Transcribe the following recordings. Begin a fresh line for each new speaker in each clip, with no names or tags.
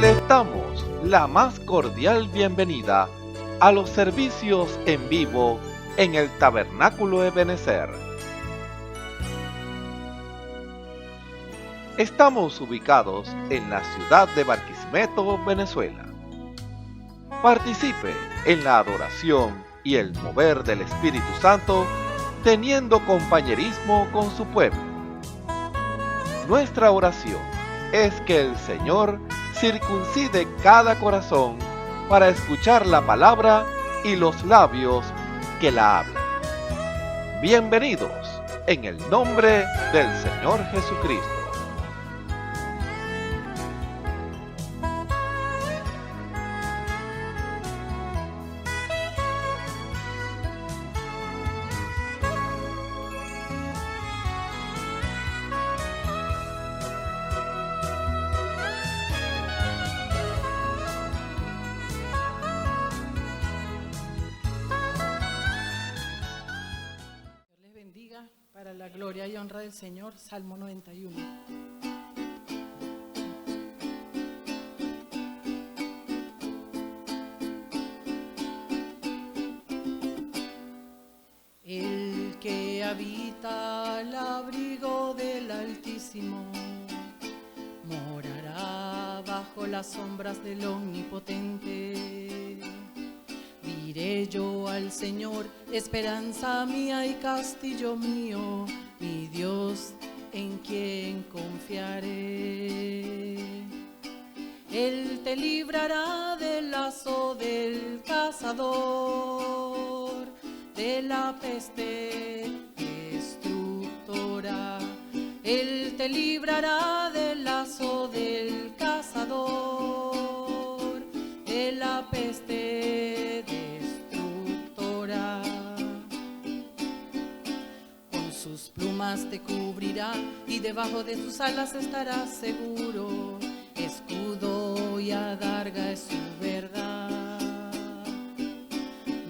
Les damos la más cordial bienvenida a los servicios en vivo en el Tabernáculo Ebenezer. Estamos ubicados en la ciudad de Barquisimeto, Venezuela. Participe en la adoración y el mover del Espíritu Santo, teniendo compañerismo con su pueblo. Nuestra oración es que el Señor circuncide cada corazón para escuchar la palabra y los labios que la hablan. Bienvenidos en el nombre del Señor Jesucristo.
Para la gloria y honra del Señor, Salmo 91. El que habita al abrigo del Altísimo morará bajo las sombras del Omnipotente. Diré yo al Señor, esperanza mía y castillo mío, mi Dios en quien confiaré. Él te librará del lazo del cazador, de la peste destructora. Él te librará del lazo del cazador, de la peste destructora. Con sus plumas te cubrirá y debajo de sus alas estarás seguro. Escudo y adarga es su verdad.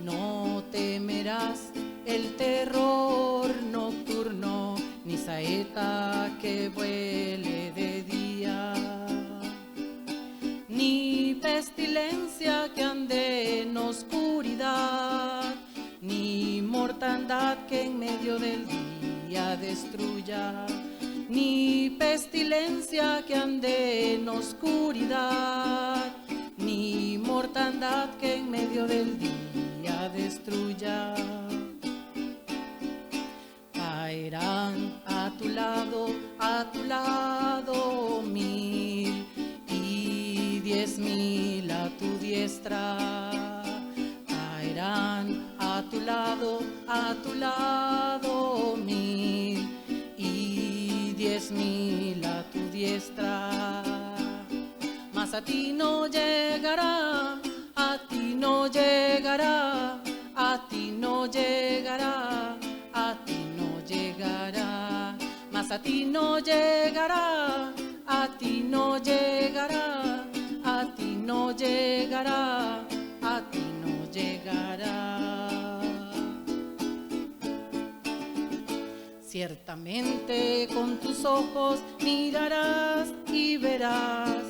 No temerás el terror nocturno, ni saeta que vuele de día, ni pestilencia que ande en oscuridad, ni mortandad que en medio del día destruya, ni pestilencia que ande en oscuridad, ni mortandad que en medio del día destruya. Caerán a tu lado 1000 y 10.000 a tu diestra. Caerán a tu lado 1000 y 10.000 a tu diestra. Mas a ti no llegará, a ti no llegará, a ti no llegará, a ti no llegará. Mas a ti no llegará, a ti no llegará, a ti no llegará, a ti no llegará. Ciertamente con tus ojos mirarás y verás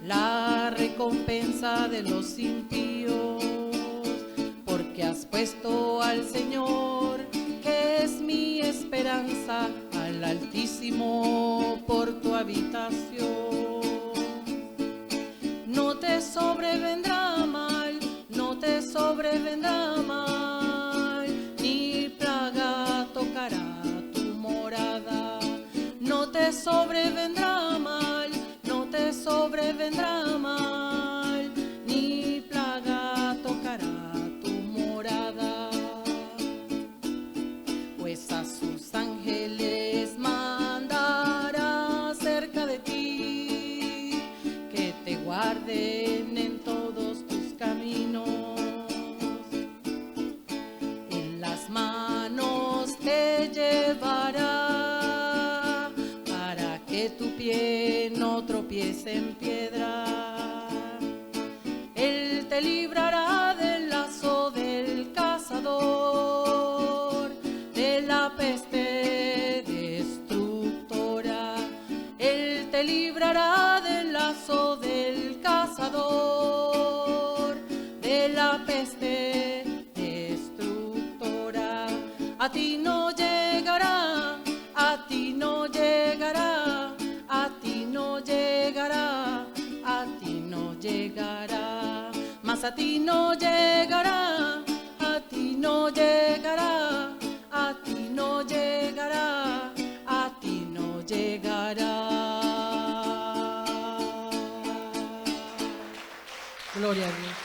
la recompensa de los impíos, porque has puesto al Señor, que es mi esperanza, al Altísimo por tu habitación. No te sobrevendrá mal, no te sobrevendrá mal, ni plaga tocará tu morada. No te sobrevendrá mal, no te sobrevendrá mal, ni plaga tocará tu morada. Pues a sus ángeles mandará cerca de ti, que te guarden en todos tus caminos. En las manos te llevará, para que tu pie no tropiece en piedra. Él te librará del lazo del cazador, de la peste destructora. Él te librará del lazo del cazador, pasador de la peste destructora. A ti no llegará, a ti no llegará, a ti no llegará, a ti no llegará, mas a ti no llegará, a ti no llegará, a ti no llegará, a ti no llegará. Gloria a Dios.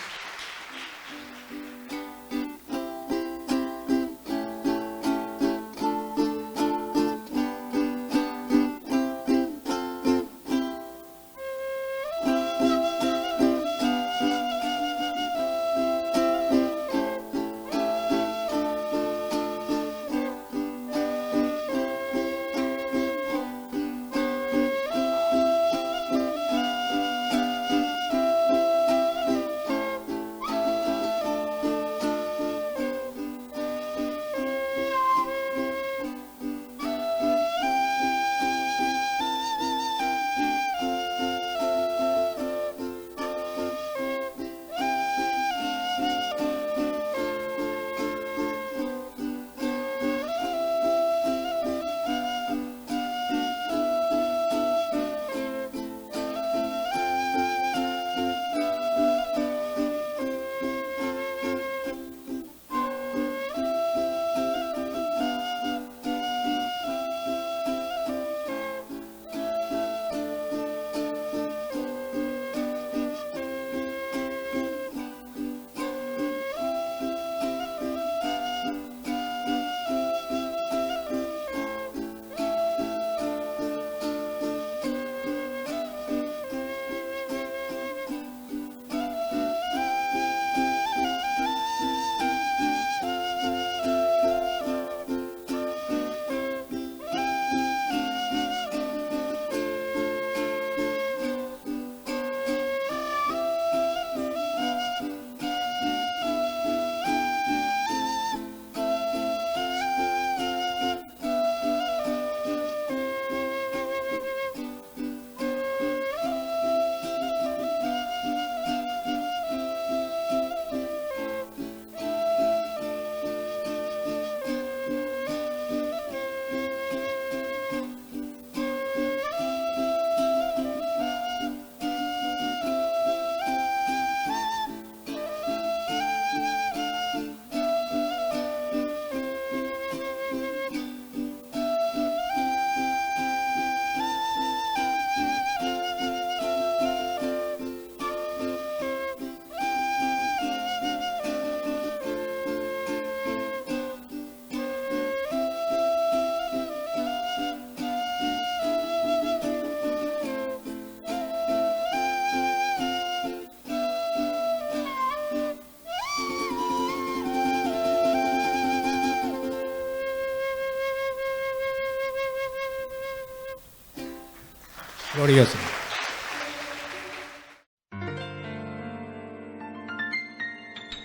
Gloria al Señor.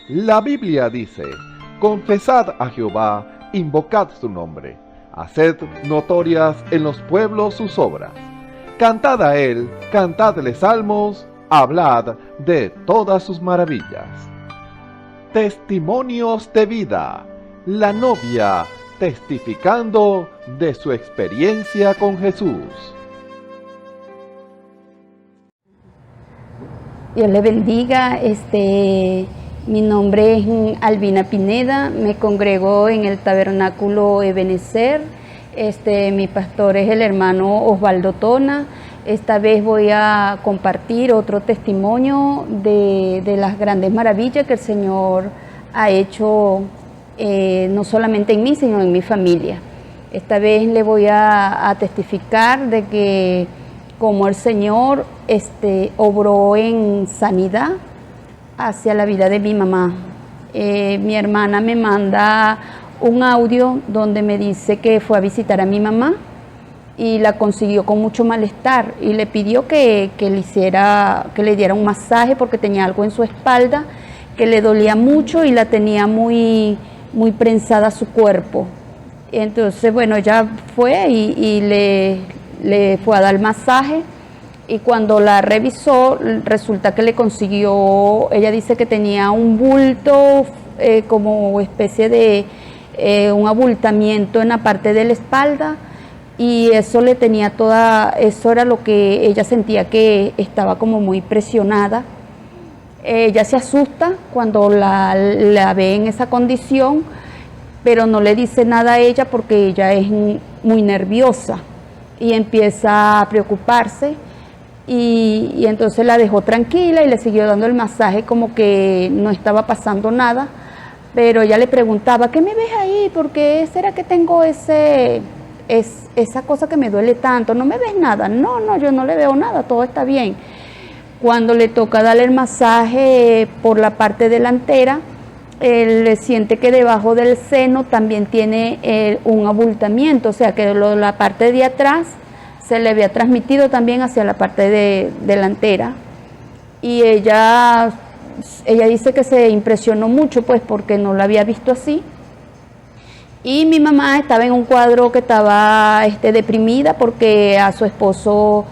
La Biblia dice: confesad a Jehová, invocad su nombre, haced notorias en los pueblos sus obras. Cantad a él, cantadle salmos, hablad de todas sus maravillas. Testimonios de vida. La novia testificando de su experiencia con Jesús.
Dios le bendiga. Mi nombre es Albina Pineda, me congrego en el Tabernáculo Ebenezer. Mi pastor es el hermano Osvaldo Tona. Esta vez voy a compartir otro testimonio de las grandes maravillas que el Señor ha hecho, no solamente en mí, sino en mi familia. Esta vez le voy a testificar de que como el Señor obró en sanidad hacia la vida de mi mamá. Mi hermana me manda un audio donde me dice que fue a visitar a mi mamá y la consiguió con mucho malestar y le pidió que le diera un masaje porque tenía algo en su espalda que le dolía mucho y la tenía muy prensada a su cuerpo. Entonces, bueno, ella fue y le fue a dar masaje y cuando la revisó, resulta que le consiguió, ella dice que tenía un bulto, como especie de un abultamiento en la parte de la espalda, y eso le tenía eso era lo que ella sentía, que estaba como muy presionada. Ella se asusta cuando la ve en esa condición, pero no le dice nada a ella porque ella es muy nerviosa y empieza a preocuparse, y entonces la dejó tranquila y le siguió dando el masaje como que no estaba pasando nada, pero ella le preguntaba, ¿qué me ves ahí? ¿Por qué será que tengo esa cosa que me duele tanto? ¿No me ves nada? No, yo no le veo nada, todo está bien. Cuando le toca darle el masaje por la parte delantera, él siente que debajo del seno también tiene un abultamiento, o sea que la parte de atrás se le había transmitido también hacia la parte delantera, y ella dice que se impresionó mucho pues porque no la había visto así. Y mi mamá estaba en un cuadro que estaba deprimida porque a su esposo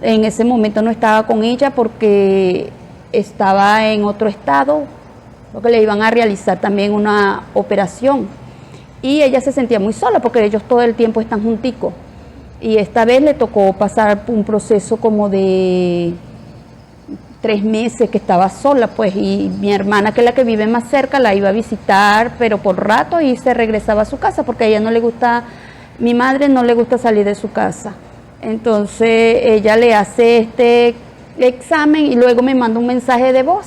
en ese momento no estaba con ella porque estaba en otro estado, porque le iban a realizar también una operación, y ella se sentía muy sola porque ellos todo el tiempo están junticos, y esta vez le tocó pasar un proceso como de 3 meses que estaba sola, pues, y mi hermana, que es la que vive más cerca, la iba a visitar, pero por rato, y se regresaba a su casa, porque a ella no le gusta, mi madre no le gusta salir de su casa. Entonces ella le hace este examen y luego me manda un mensaje de voz.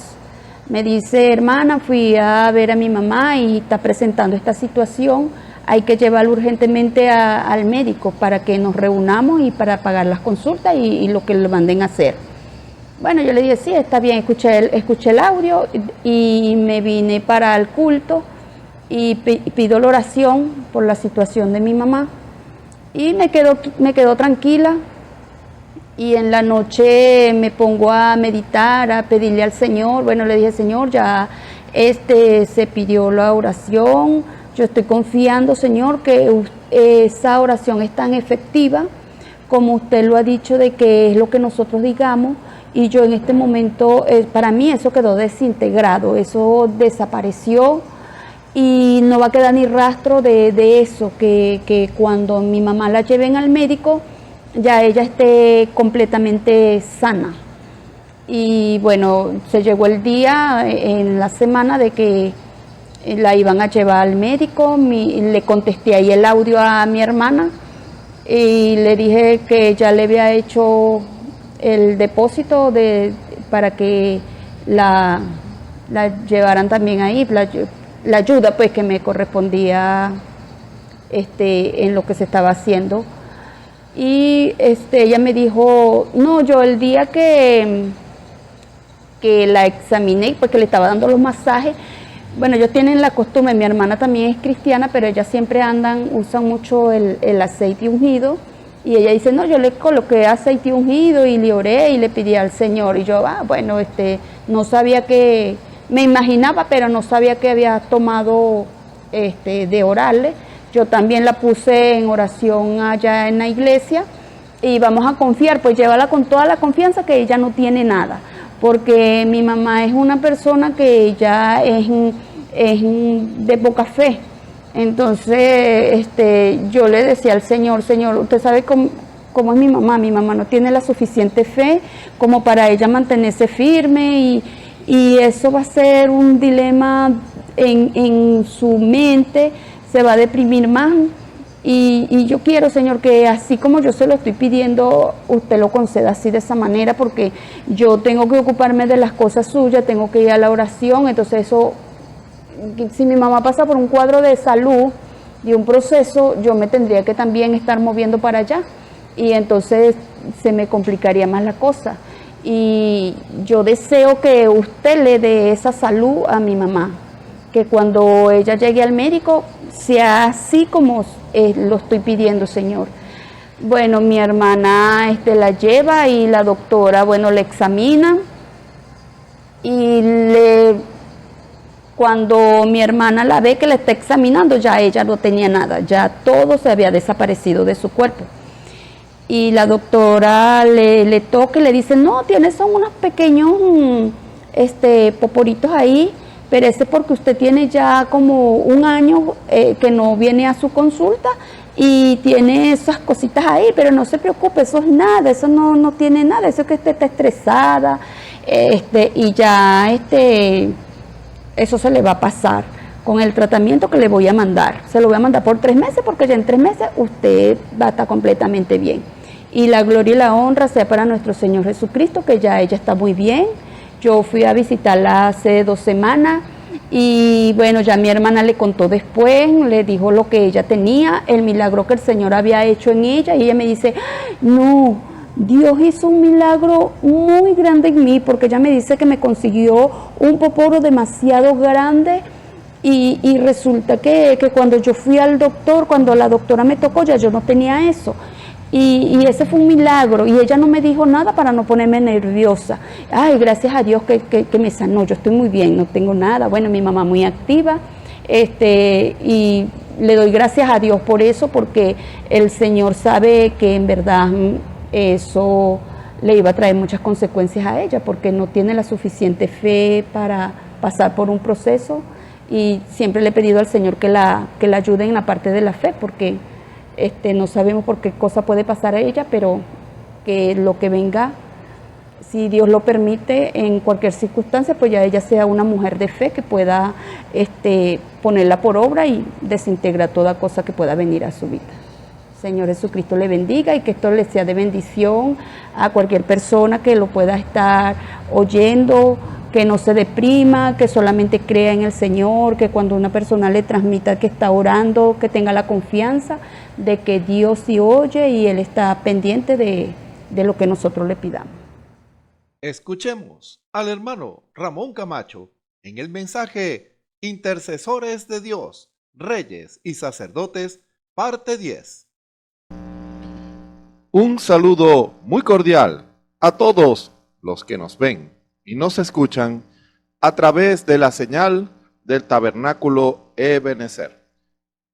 Me dice, hermana, fui a ver a mi mamá y está presentando esta situación, hay que llevarlo urgentemente al médico para que nos reunamos y para pagar las consultas y lo que le manden a hacer. Bueno, yo le dije, sí, está bien, escuché el audio y me vine para el culto y pido la oración por la situación de mi mamá. Y me quedo tranquila, y en la noche me pongo a meditar, a pedirle al Señor. Bueno, le dije, Señor, ya se pidió la oración, yo estoy confiando, Señor, que esa oración es tan efectiva como usted lo ha dicho, de que es lo que nosotros digamos, y yo en este momento, para mí eso quedó desintegrado, eso desapareció, y no va a quedar ni rastro de eso, que cuando mi mamá la lleven al médico, ya ella esté completamente sana. Y bueno, se llegó el día en la semana de que la iban a llevar al médico. Le contesté ahí el audio a mi hermana y le dije que ya le había hecho el depósito para que la llevaran también ahí, la ayuda pues que me correspondía en lo que se estaba haciendo. Y ella me dijo, no, yo el día que la examiné, porque le estaba dando los masajes, bueno, ellos tienen la costumbre, mi hermana también es cristiana, pero ellas siempre usan mucho el aceite ungido, y ella dice, no, yo le coloqué aceite ungido y le oré y le pedí al Señor, y yo, bueno, no sabía que, me imaginaba, pero no sabía que había tomado de orarle. Yo también la puse en oración allá en la iglesia, y vamos a confiar, pues llévala con toda la confianza que ella no tiene nada, porque mi mamá es una persona que ella es de poca fe. Entonces yo le decía al Señor, Señor, usted sabe cómo es mi mamá no tiene la suficiente fe como para ella mantenerse firme, y eso va a ser un dilema en su mente, se va a deprimir más, y yo quiero, Señor, que así como yo se lo estoy pidiendo, usted lo conceda así, de esa manera, porque yo tengo que ocuparme de las cosas suyas, tengo que ir a la oración. Entonces eso, si mi mamá pasa por un cuadro de salud y un proceso, yo me tendría que también estar moviendo para allá, y entonces se me complicaría más la cosa. Y yo deseo que usted le dé esa salud a mi mamá, que cuando ella llegue al médico sea así como lo estoy pidiendo, Señor. Bueno, mi hermana la lleva, y la doctora, bueno, le examina, y cuando mi hermana la ve que la está examinando, ya ella no tenía nada, ya todo se había desaparecido de su cuerpo. y la doctora le toca y le dice, no, son unos pequeños poporitos ahí, pero ese porque usted tiene ya como un año que no viene a su consulta y tiene esas cositas ahí, pero no se preocupe, eso es nada, eso no tiene nada, eso es que usted está estresada, y ya eso se le va a pasar con el tratamiento que le voy a mandar. Se lo voy a mandar por 3 meses porque ya en 3 meses usted va a estar completamente bien. Y la gloria y la honra sea para nuestro Señor Jesucristo, que ya ella está muy bien. Yo fui a visitarla hace 2 semanas y bueno, ya mi hermana le contó después, le dijo lo que ella tenía, el milagro que el Señor había hecho en ella, y ella me dice, no, Dios hizo un milagro muy grande en mí, porque ella me dice que me consiguió un poporo demasiado grande. Y resulta que cuando yo fui al doctor, cuando la doctora me tocó, ya yo no tenía eso. Y ese fue un milagro. Y ella no me dijo nada para no ponerme nerviosa. Ay, gracias a Dios que me sanó. Yo estoy muy bien, no tengo nada. Bueno, mi mamá muy activa. Y le doy gracias a Dios por eso, porque el Señor sabe que en verdad eso le iba a traer muchas consecuencias a ella, porque no tiene la suficiente fe para pasar por un proceso. Y siempre le he pedido al Señor que la ayude en la parte de la fe, porque no sabemos por qué cosa puede pasar a ella, pero que lo que venga, si Dios lo permite, en cualquier circunstancia, pues ya ella sea una mujer de fe que pueda ponerla por obra y desintegrar toda cosa que pueda venir a su vida. Señor Jesucristo le bendiga y que esto le sea de bendición a cualquier persona que lo pueda estar oyendo, que no se deprima, que solamente crea en el Señor, que cuando una persona le transmita que está orando, que tenga la confianza de que Dios sí oye y Él está pendiente de lo que nosotros le pidamos.
Escuchemos al hermano Ramón Camacho en el mensaje Intercesores de Dios, Reyes y Sacerdotes, parte 10. Un saludo muy cordial a todos los que nos ven y nos escuchan a través de la señal del Tabernáculo Ebenezer.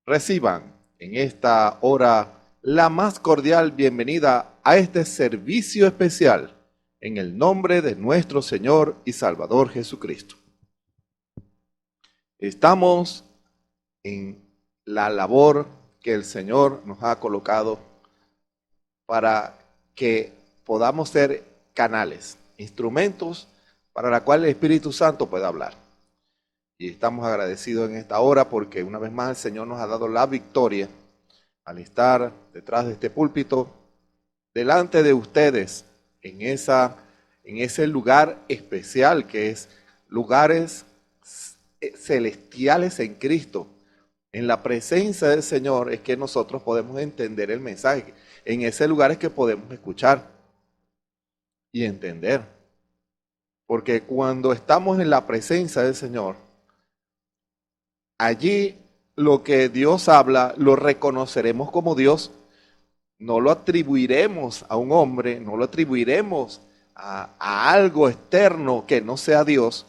Reciban en esta hora la más cordial bienvenida a este servicio especial en el nombre de nuestro Señor y Salvador Jesucristo. Estamos en la labor que el Señor nos ha colocado para que podamos ser canales, instrumentos para la cual el Espíritu Santo pueda hablar. Y estamos agradecidos en esta hora porque una vez más el Señor nos ha dado la victoria al estar detrás de este púlpito, delante de ustedes, en ese lugar especial que es lugares celestiales en Cristo. En la presencia del Señor es que nosotros podemos entender el mensaje. En ese lugar es que podemos escuchar y entender. Porque cuando estamos en la presencia del Señor, allí lo que Dios habla lo reconoceremos como Dios. No lo atribuiremos a un hombre, no lo atribuiremos a algo externo que no sea Dios,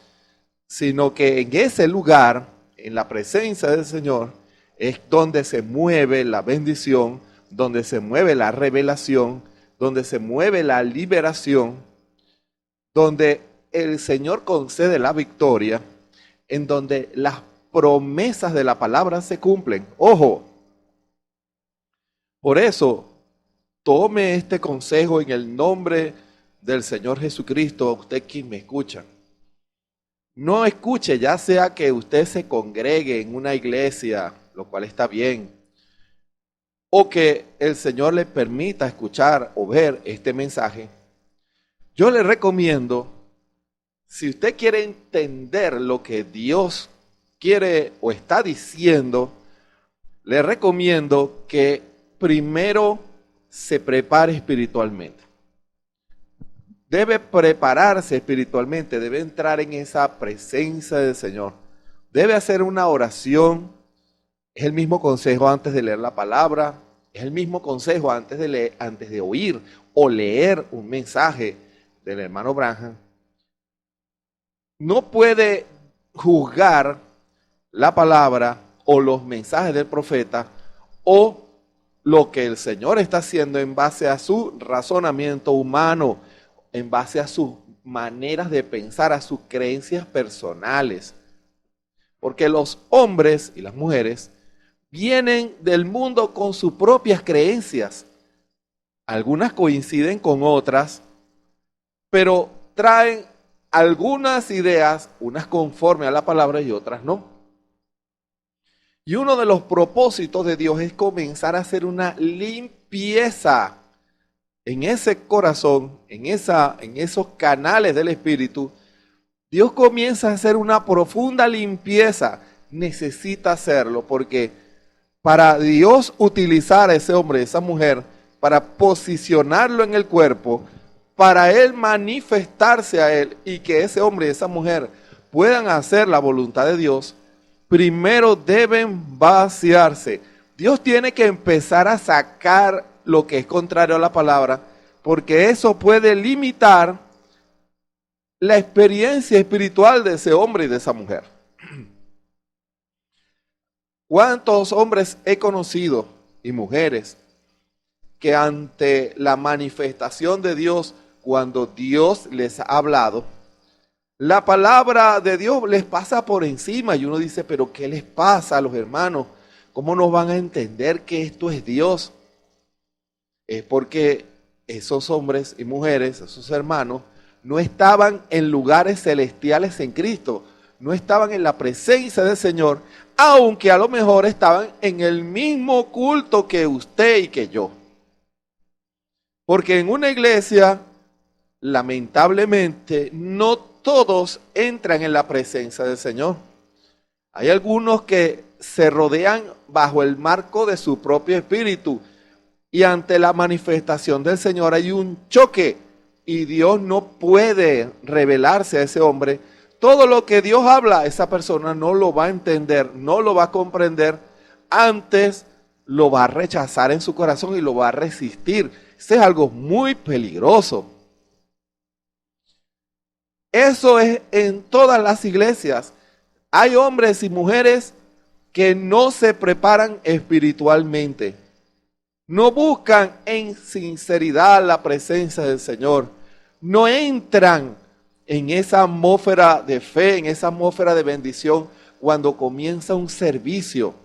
sino que en ese lugar, en la presencia del Señor, es donde se mueve la bendición, donde se mueve la revelación, donde se mueve la liberación, donde el Señor concede la victoria, en donde las promesas de la palabra se cumplen. Ojo, por eso, tome este consejo en el nombre del Señor Jesucristo, a usted quien me escucha. No escuche, ya sea que usted se congregue en una iglesia, lo cual está bien, o que el Señor le permita escuchar o ver este mensaje. Yo le recomiendo, si usted quiere entender lo que Dios quiere o está diciendo, le recomiendo que primero se prepare espiritualmente. Debe prepararse espiritualmente, debe entrar en esa presencia del Señor. Debe hacer una oración. Es el mismo consejo antes de leer la palabra. Es el mismo consejo antes de oír o leer un mensaje del hermano Branham. No puede juzgar la palabra o los mensajes del profeta o lo que el Señor está haciendo en base a su razonamiento humano, en base a sus maneras de pensar, a sus creencias personales. Porque los hombres y las mujeres vienen del mundo con sus propias creencias. Algunas coinciden con otras, pero traen algunas ideas, unas conforme a la palabra y otras no. Y uno de los propósitos de Dios es comenzar a hacer una limpieza en ese corazón, en esos canales del Espíritu. Dios comienza a hacer una profunda limpieza. Necesita hacerlo porque para Dios utilizar a ese hombre, esa mujer, para posicionarlo en el cuerpo, para Él manifestarse a Él y que ese hombre y esa mujer puedan hacer la voluntad de Dios, primero deben vaciarse. Dios tiene que empezar a sacar lo que es contrario a la palabra, porque eso puede limitar la experiencia espiritual de ese hombre y de esa mujer. ¿Cuántos hombres he conocido y mujeres que ante la manifestación de Dios, cuando Dios les ha hablado, la palabra de Dios les pasa por encima y uno dice, pero ¿qué les pasa a los hermanos? ¿Cómo no van a entender que esto es Dios? Es porque esos hombres y mujeres, esos hermanos, no estaban en lugares celestiales en Cristo, no estaban en la presencia del Señor, aunque a lo mejor estaban en el mismo culto que usted y que yo. Porque en una iglesia, lamentablemente, no todos entran en la presencia del Señor. Hay algunos que se rodean bajo el marco de su propio espíritu y ante la manifestación del Señor hay un choque y Dios no puede revelarse a ese hombre. Todo lo que Dios habla, esa persona no lo va a entender, no lo va a comprender, antes lo va a rechazar en su corazón y lo va a resistir. Eso es algo muy peligroso. Eso es en todas las iglesias. Hay hombres y mujeres que no se preparan espiritualmente. No buscan en sinceridad la presencia del Señor. No entran en esa atmósfera de fe, en esa atmósfera de bendición cuando comienza un servicio.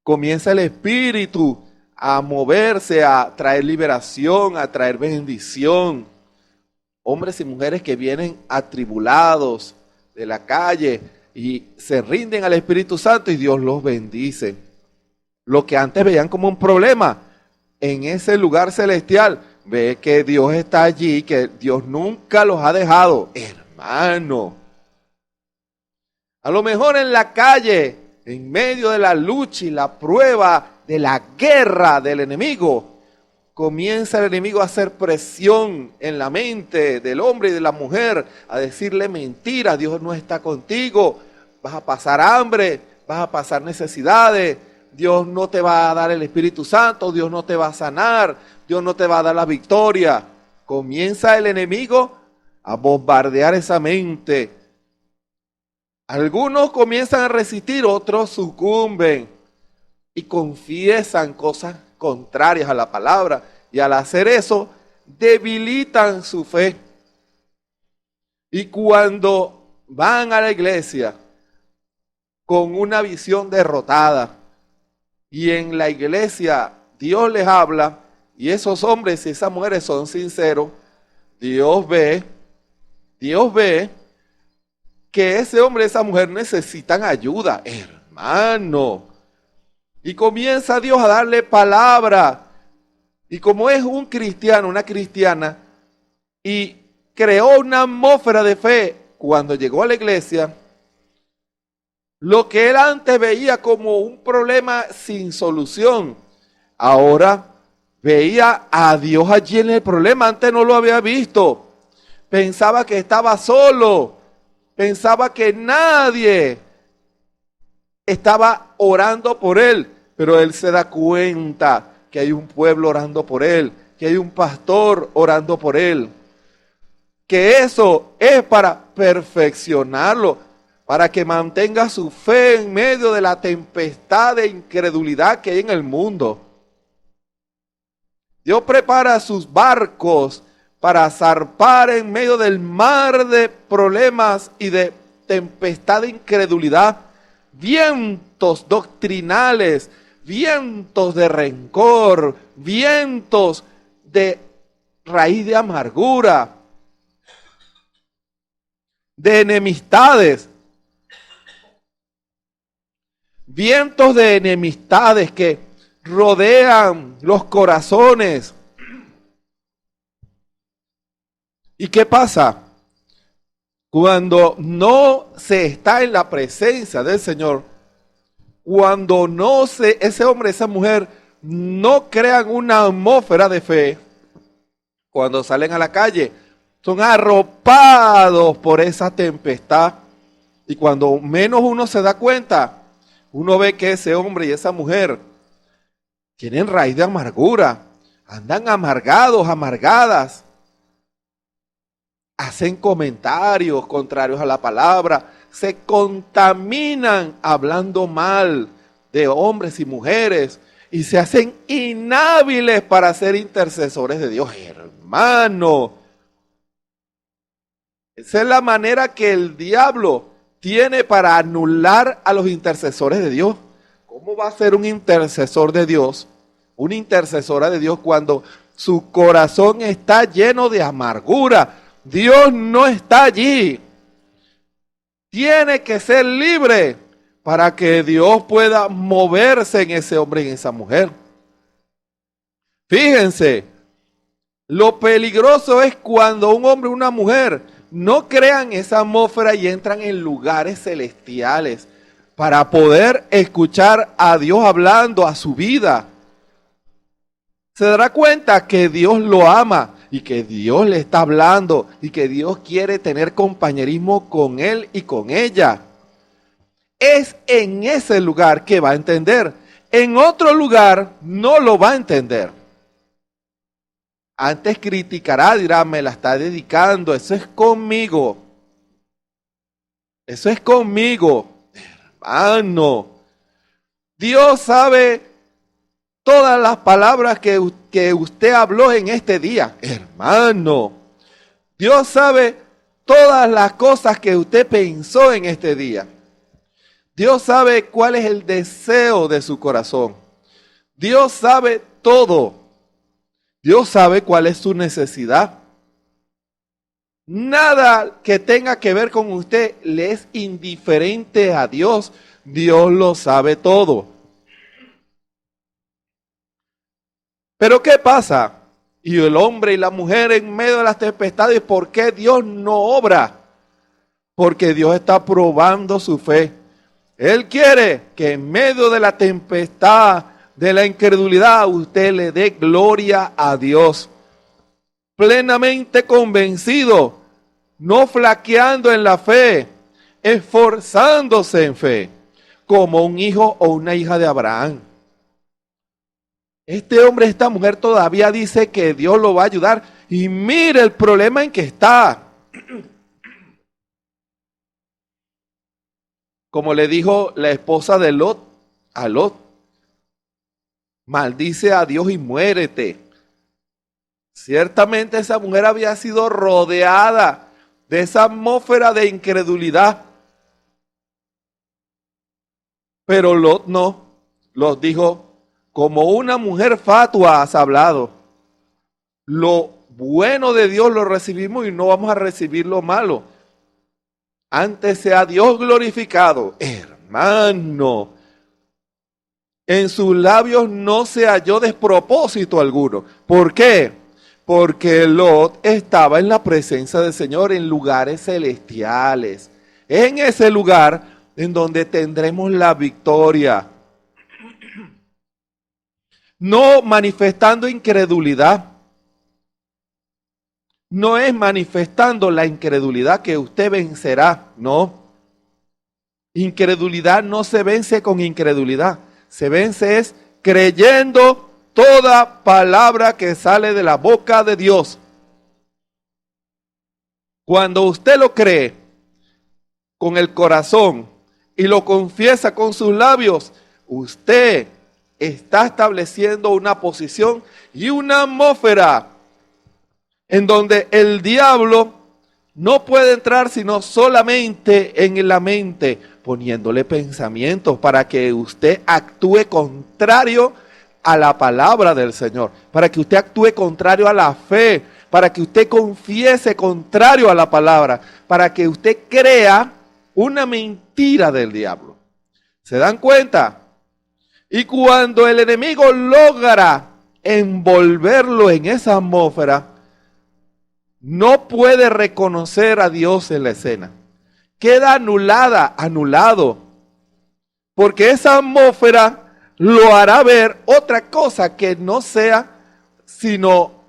Comienza el Espíritu a moverse, a traer liberación, a traer bendición. Hombres y mujeres que vienen atribulados de la calle y se rinden al Espíritu Santo y Dios los bendice. Lo que antes veían como un problema, en ese lugar celestial, ve que Dios está allí, que Dios nunca los ha dejado. Hermano, a lo mejor en la calle, en medio de la lucha y la prueba de la guerra del enemigo, comienza el enemigo a hacer presión en la mente del hombre y de la mujer, a decirle mentiras. Dios no está contigo, vas a pasar hambre, vas a pasar necesidades, Dios no te va a dar el Espíritu Santo, Dios no te va a sanar, Dios no te va a dar la victoria. Comienza el enemigo a bombardear esa mente. Algunos comienzan a resistir, otros sucumben y confiesan cosas contrarias a la palabra, y al hacer eso debilitan su fe. Y cuando van a la iglesia con una visión derrotada y en la iglesia Dios les habla y esos hombres y esas mujeres son sinceros, Dios ve que ese hombre y esa mujer necesitan ayuda, hermano. Y comienza Dios a darle palabra. Y como es un cristiano, una cristiana, y creó una atmósfera de fe cuando llegó a la iglesia, lo que él antes veía como un problema sin solución, ahora veía a Dios allí en el problema. Antes no lo había visto. Pensaba que estaba solo. Pensaba que nadie estaba orando por él, pero él se da cuenta que hay un pueblo orando por él, que hay un pastor orando por él, que eso es para perfeccionarlo, para que mantenga su fe en medio de la tempestad de incredulidad que hay en el mundo. Dios prepara sus barcos para zarpar en medio del mar de problemas y de tempestad de incredulidad, vientos doctrinales, vientos de rencor, vientos de raíz de amargura, de enemistades, vientos de enemistades que rodean los corazones. ¿Y qué pasa? Cuando no se está en la presencia del Señor, cuando ese hombre, esa mujer no crean una atmósfera de fe, cuando salen a la calle, son arropados por esa tempestad. Y cuando menos uno se da cuenta, uno ve que ese hombre y esa mujer tienen raíz de amargura, andan amargados, amargadas, hacen comentarios contrarios a la palabra, se contaminan hablando mal de hombres y mujeres y se hacen inhábiles para ser intercesores de Dios. Hermano, esa es la manera que el diablo tiene para anular a los intercesores de Dios. ¿Cómo va a ser un intercesor de Dios, una intercesora de Dios, cuando su corazón está lleno de amargura? Dios no está allí. Tiene que ser libre para que Dios pueda moverse en ese hombre y en esa mujer. Fíjense, lo peligroso es cuando un hombre y una mujer no crean esa atmósfera y entran en lugares celestiales para poder escuchar a Dios hablando a su vida. Se dará cuenta que Dios lo ama y que Dios le está hablando y que Dios quiere tener compañerismo con él y con ella. Es en ese lugar que va a entender. En otro lugar no lo va a entender. Antes criticará, dirá, me la está dedicando, eso es conmigo. Eso es conmigo. Hermano, Dios sabe todas las palabras que usted habló en este día. Hermano, Dios sabe todas las cosas que usted pensó en este día. Dios sabe cuál es el deseo de su corazón. Dios sabe todo. Dios sabe cuál es su necesidad. Nada que tenga que ver con usted le es indiferente a Dios. Dios lo sabe todo. Pero ¿qué pasa? Y el hombre y la mujer en medio de las tempestades, ¿por qué Dios no obra? Porque Dios está probando su fe. Él quiere que en medio de la tempestad, de la incredulidad, usted le dé gloria a Dios. Plenamente convencido, no flaqueando en la fe, esforzándose en fe, como un hijo o una hija de Abraham. Este hombre, esta mujer todavía dice que Dios lo va a ayudar. Y mire el problema en que está. Como le dijo la esposa de Lot a Lot, maldice a Dios y muérete. Ciertamente esa mujer había sido rodeada de esa atmósfera de incredulidad. Pero Lot no. Lot dijo, como una mujer fatua has hablado. Lo bueno de Dios lo recibimos y no vamos a recibir lo malo. Antes sea Dios glorificado. Hermano, en sus labios no se halló despropósito alguno. ¿Por qué? Porque Lot estaba en la presencia del Señor en lugares celestiales. Es en ese lugar en donde tendremos la victoria. No manifestando incredulidad. No es manifestando la incredulidad que usted vencerá, no. Incredulidad no se vence con incredulidad. Se vence es creyendo toda palabra que sale de la boca de Dios. Cuando usted lo cree, con el corazón y lo confiesa con sus labios, usted está estableciendo una posición y una atmósfera en donde el diablo no puede entrar sino solamente en la mente, poniéndole pensamientos para que usted actúe contrario a la palabra del Señor, para que usted actúe contrario a la fe, para que usted confiese contrario a la palabra, para que usted crea una mentira del diablo. ¿Se dan cuenta? Y cuando el enemigo logra envolverlo en esa atmósfera, no puede reconocer a Dios en la escena. Queda anulado, porque esa atmósfera lo hará ver otra cosa que no sea sino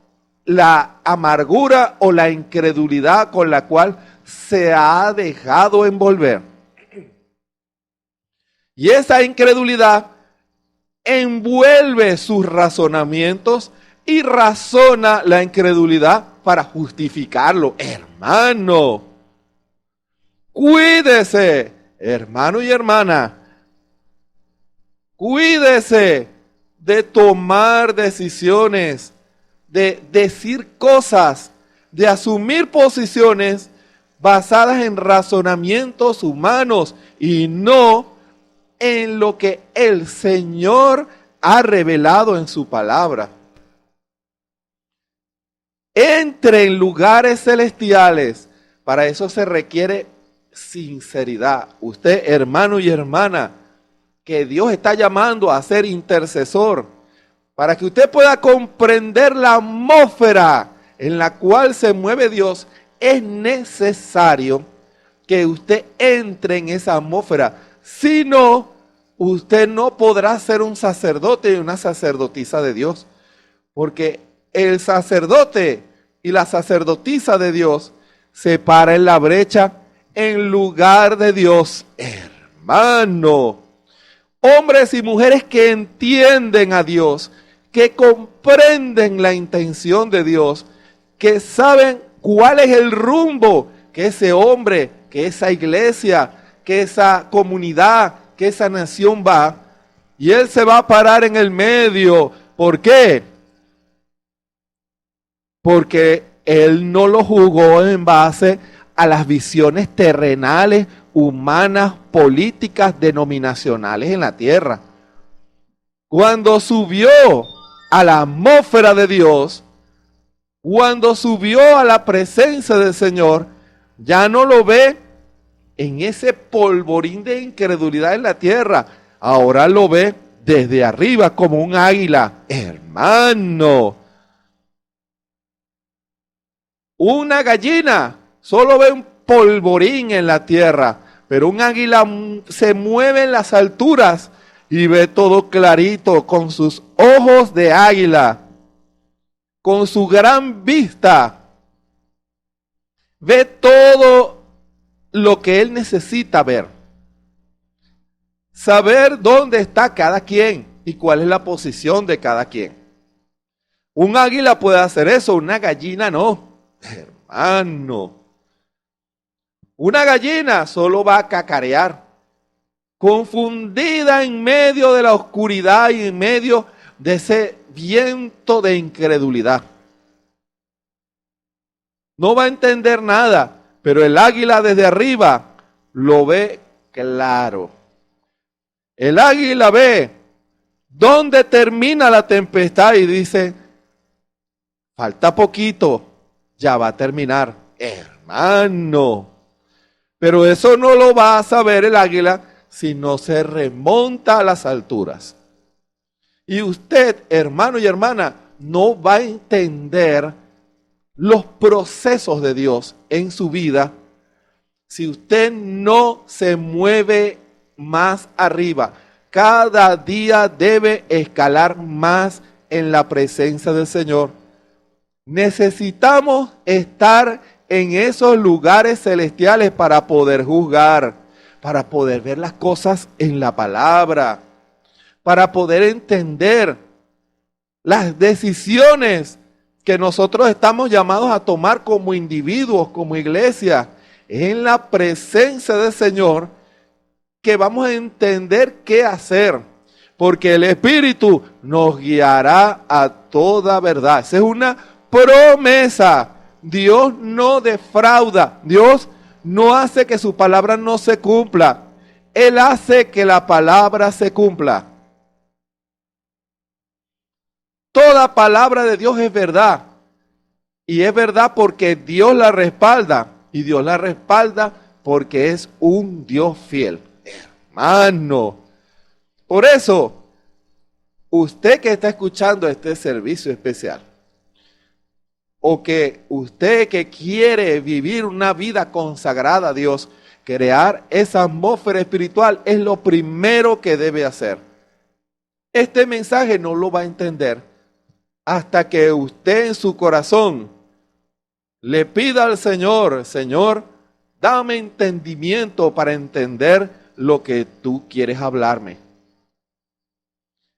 la amargura o la incredulidad con la cual se ha dejado envolver. Y esa incredulidad envuelve sus razonamientos y razona la incredulidad para justificarlo. Hermano, cuídese, hermano y hermana, cuídese de tomar decisiones, de decir cosas, de asumir posiciones basadas en razonamientos humanos y no en lo que el Señor ha revelado en su palabra. Entre en lugares celestiales. Para eso se requiere sinceridad. Usted, hermano y hermana, que Dios está llamando a ser intercesor, para que usted pueda comprender la atmósfera en la cual se mueve Dios, es necesario que usted entre en esa atmósfera. Si no, usted no podrá ser un sacerdote y una sacerdotisa de Dios, porque el sacerdote y la sacerdotisa de Dios se para en la brecha en lugar de Dios. Hermano, hombres y mujeres que entienden a Dios, que comprenden la intención de Dios, que saben cuál es el rumbo que ese hombre, que esa iglesia, que esa comunidad, que esa nación va, y él se va a parar en el medio. ¿Por qué? Porque él no lo jugó en base a las visiones terrenales, humanas, políticas, denominacionales en la tierra. Cuando subió a la atmósfera de Dios, cuando subió a la presencia del Señor, ya no lo ve en ese polvorín de incredulidad en la tierra. Ahora lo ve desde arriba como un águila. Hermano, una gallina solo ve un polvorín en la tierra, pero un águila se mueve en las alturas y ve todo clarito con sus ojos de águila, con su gran vista. Ve todo lo que él necesita ver. Saber dónde está cada quien y cuál es la posición de cada quien. Un águila puede hacer eso, una gallina no. Hermano, una gallina solo va a cacarear, confundida en medio de la oscuridad y en medio de ese viento de incredulidad. No va a entender nada, pero el águila desde arriba lo ve claro. El águila ve dónde termina la tempestad y dice, falta poquito, ya va a terminar. Hermano, pero eso no lo va a saber el águila si no se remonta a las alturas. Y usted, hermano y hermana, no va a entender los procesos de Dios en su vida si usted no se mueve más arriba. Cada día debe escalar más en la presencia del Señor. Necesitamos estar en esos lugares celestiales para poder juzgar, para poder ver las cosas en la palabra, para poder entender las decisiones que nosotros estamos llamados a tomar como individuos, como iglesia, Es en la presencia del Señor que vamos a entender qué hacer, porque el Espíritu nos guiará a toda verdad. Esa es una promesa. Dios no defrauda. Dios no hace que su palabra no se cumpla. Él hace que la palabra se cumpla. Toda palabra de Dios es verdad. Y es verdad porque Dios la respalda. Y Dios la respalda porque es un Dios fiel. Hermano. Por eso, usted que está escuchando este servicio especial, o que usted que quiere vivir una vida consagrada a Dios, crear esa atmósfera espiritual es lo primero que debe hacer. Este mensaje no lo va a entender hasta que usted en su corazón le pida al Señor, Señor, dame entendimiento para entender lo que tú quieres hablarme.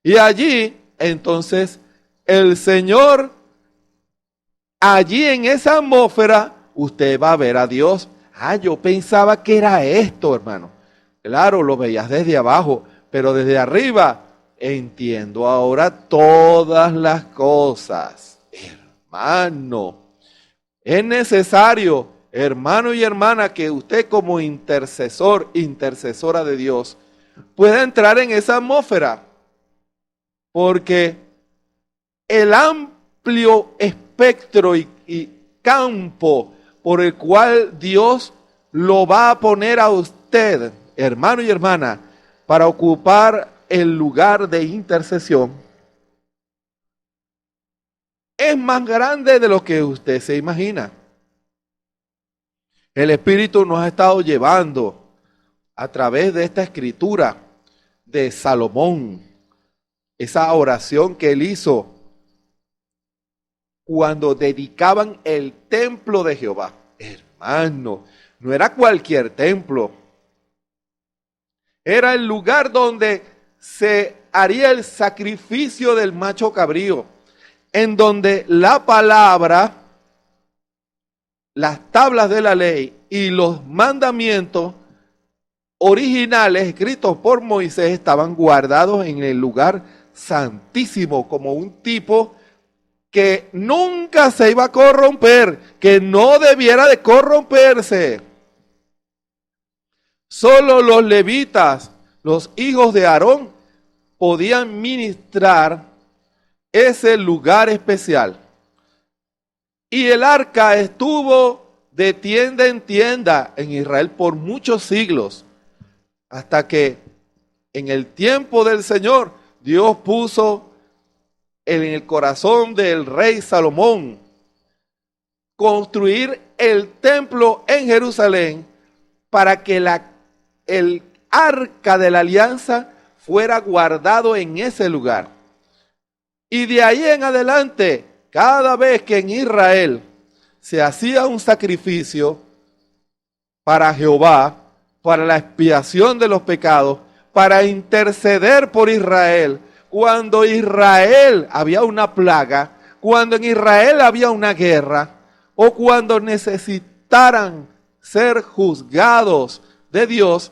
Y allí, entonces, el Señor, allí en esa atmósfera, usted va a ver a Dios. Ah, yo pensaba que era esto, hermano. Claro, lo veías desde abajo, pero desde arriba entiendo ahora todas las cosas. Hermano, es necesario, hermano y hermana, que usted como intercesor, intercesora de Dios, pueda entrar en esa atmósfera. Porque el amplio espectro y campo por el cual Dios lo va a poner a usted, hermano y hermana, para ocupar el lugar de intercesión, es más grande de lo que usted se imagina. El Espíritu nos ha estado llevando a través de esta escritura de Salomón, esa oración que él hizo cuando dedicaban el templo de Jehová. Hermano, no era cualquier templo. Era el lugar donde se haría el sacrificio del macho cabrío, en donde la palabra, las tablas de la ley y los mandamientos originales escritos por Moisés estaban guardados en el lugar santísimo, como un tipo que nunca se iba a corromper, que no debiera de corromperse. Solo los levitas, los hijos de Aarón, podían ministrar ese lugar especial. Y el arca estuvo de tienda en tienda en Israel por muchos siglos, hasta que en el tiempo del Señor Dios puso en el corazón del rey Salomón construir el templo en Jerusalén para que el arca de la alianza fuera guardado en ese lugar. Y de ahí en adelante, cada vez que en Israel se hacía un sacrificio para Jehová, para la expiación de los pecados, para interceder por Israel, cuando Israel había una plaga, cuando en Israel había una guerra, o cuando necesitaran ser juzgados de Dios,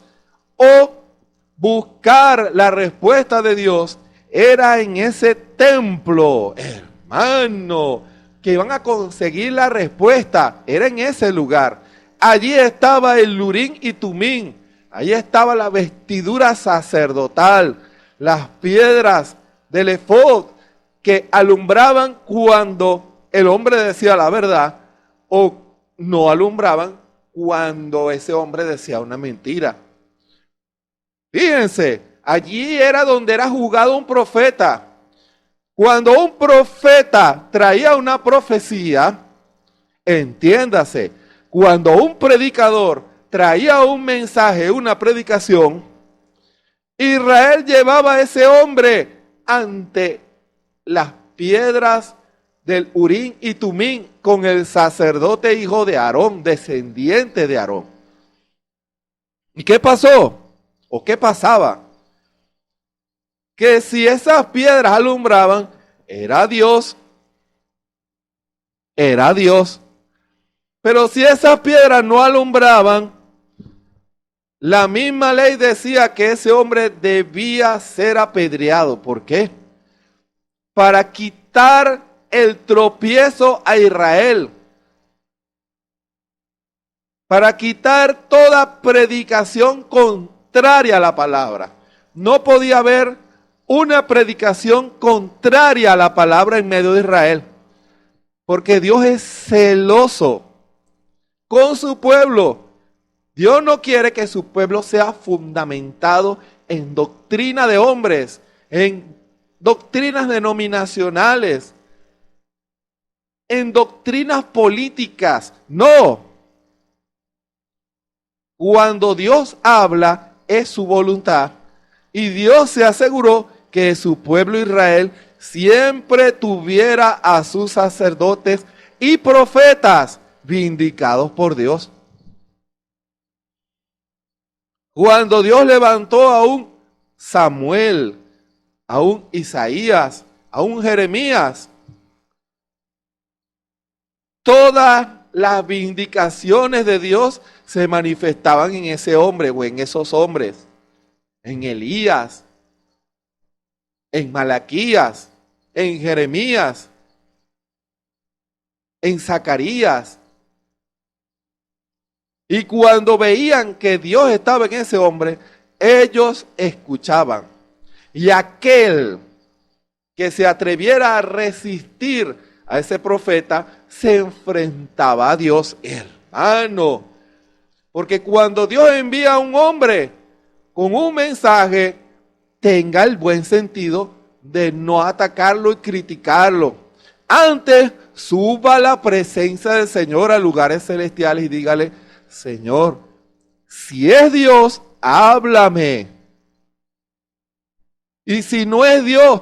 o buscar la respuesta de Dios, era en ese templo, hermano, que iban a conseguir la respuesta, era en ese lugar. Allí estaba el Urim y Tumim, allí estaba la vestidura sacerdotal, las piedras del efod que alumbraban cuando el hombre decía la verdad, o no alumbraban cuando ese hombre decía una mentira. Fíjense, allí era donde era juzgado un profeta. Cuando un profeta traía una profecía, entiéndase, cuando un predicador traía un mensaje, una predicación, Israel llevaba a ese hombre ante las piedras del Urim y Tumim con el sacerdote hijo de Aarón, descendiente de Aarón. ¿Y qué pasó? ¿O qué pasaba? Que si esas piedras alumbraban, era Dios. Era Dios. Pero si esas piedras no alumbraban, la misma ley decía que ese hombre debía ser apedreado. ¿Por qué? Para quitar el tropiezo a Israel. Para quitar toda predicación contraria a la palabra. No podía haber una predicación contraria a la palabra en medio de Israel. Porque Dios es celoso con su pueblo. Dios no quiere que su pueblo sea fundamentado en doctrina de hombres, en doctrinas denominacionales, en doctrinas políticas. No. Cuando Dios habla, es su voluntad. Y Dios se aseguró que su pueblo Israel siempre tuviera a sus sacerdotes y profetas vindicados por Dios. Cuando Dios levantó a un Samuel, a un Isaías, a un Jeremías, todas las vindicaciones de Dios se manifestaban en ese hombre o en esos hombres, en Elías, en Malaquías, en Jeremías, en Zacarías. Y cuando veían que Dios estaba en ese hombre, ellos escuchaban. Y aquel que se atreviera a resistir a ese profeta, se enfrentaba a Dios, hermano. Porque cuando Dios envía a un hombre con un mensaje, tenga el buen sentido de no atacarlo y criticarlo. Antes, suba a la presencia del Señor a lugares celestiales y dígale: Señor, si es Dios, háblame. Y si no es Dios,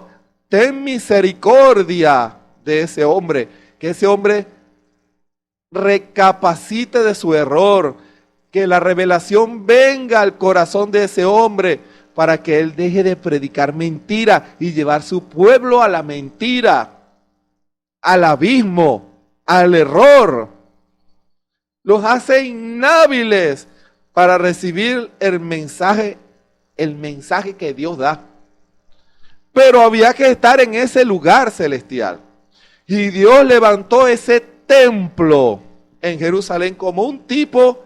ten misericordia de ese hombre. Que ese hombre recapacite de su error. Que la revelación venga al corazón de ese hombre para que él deje de predicar mentira y llevar su pueblo a la mentira, al abismo, al error. Los hace inhábiles para recibir el mensaje que Dios da. Pero había que estar en ese lugar celestial. Y Dios levantó ese templo en Jerusalén como un tipo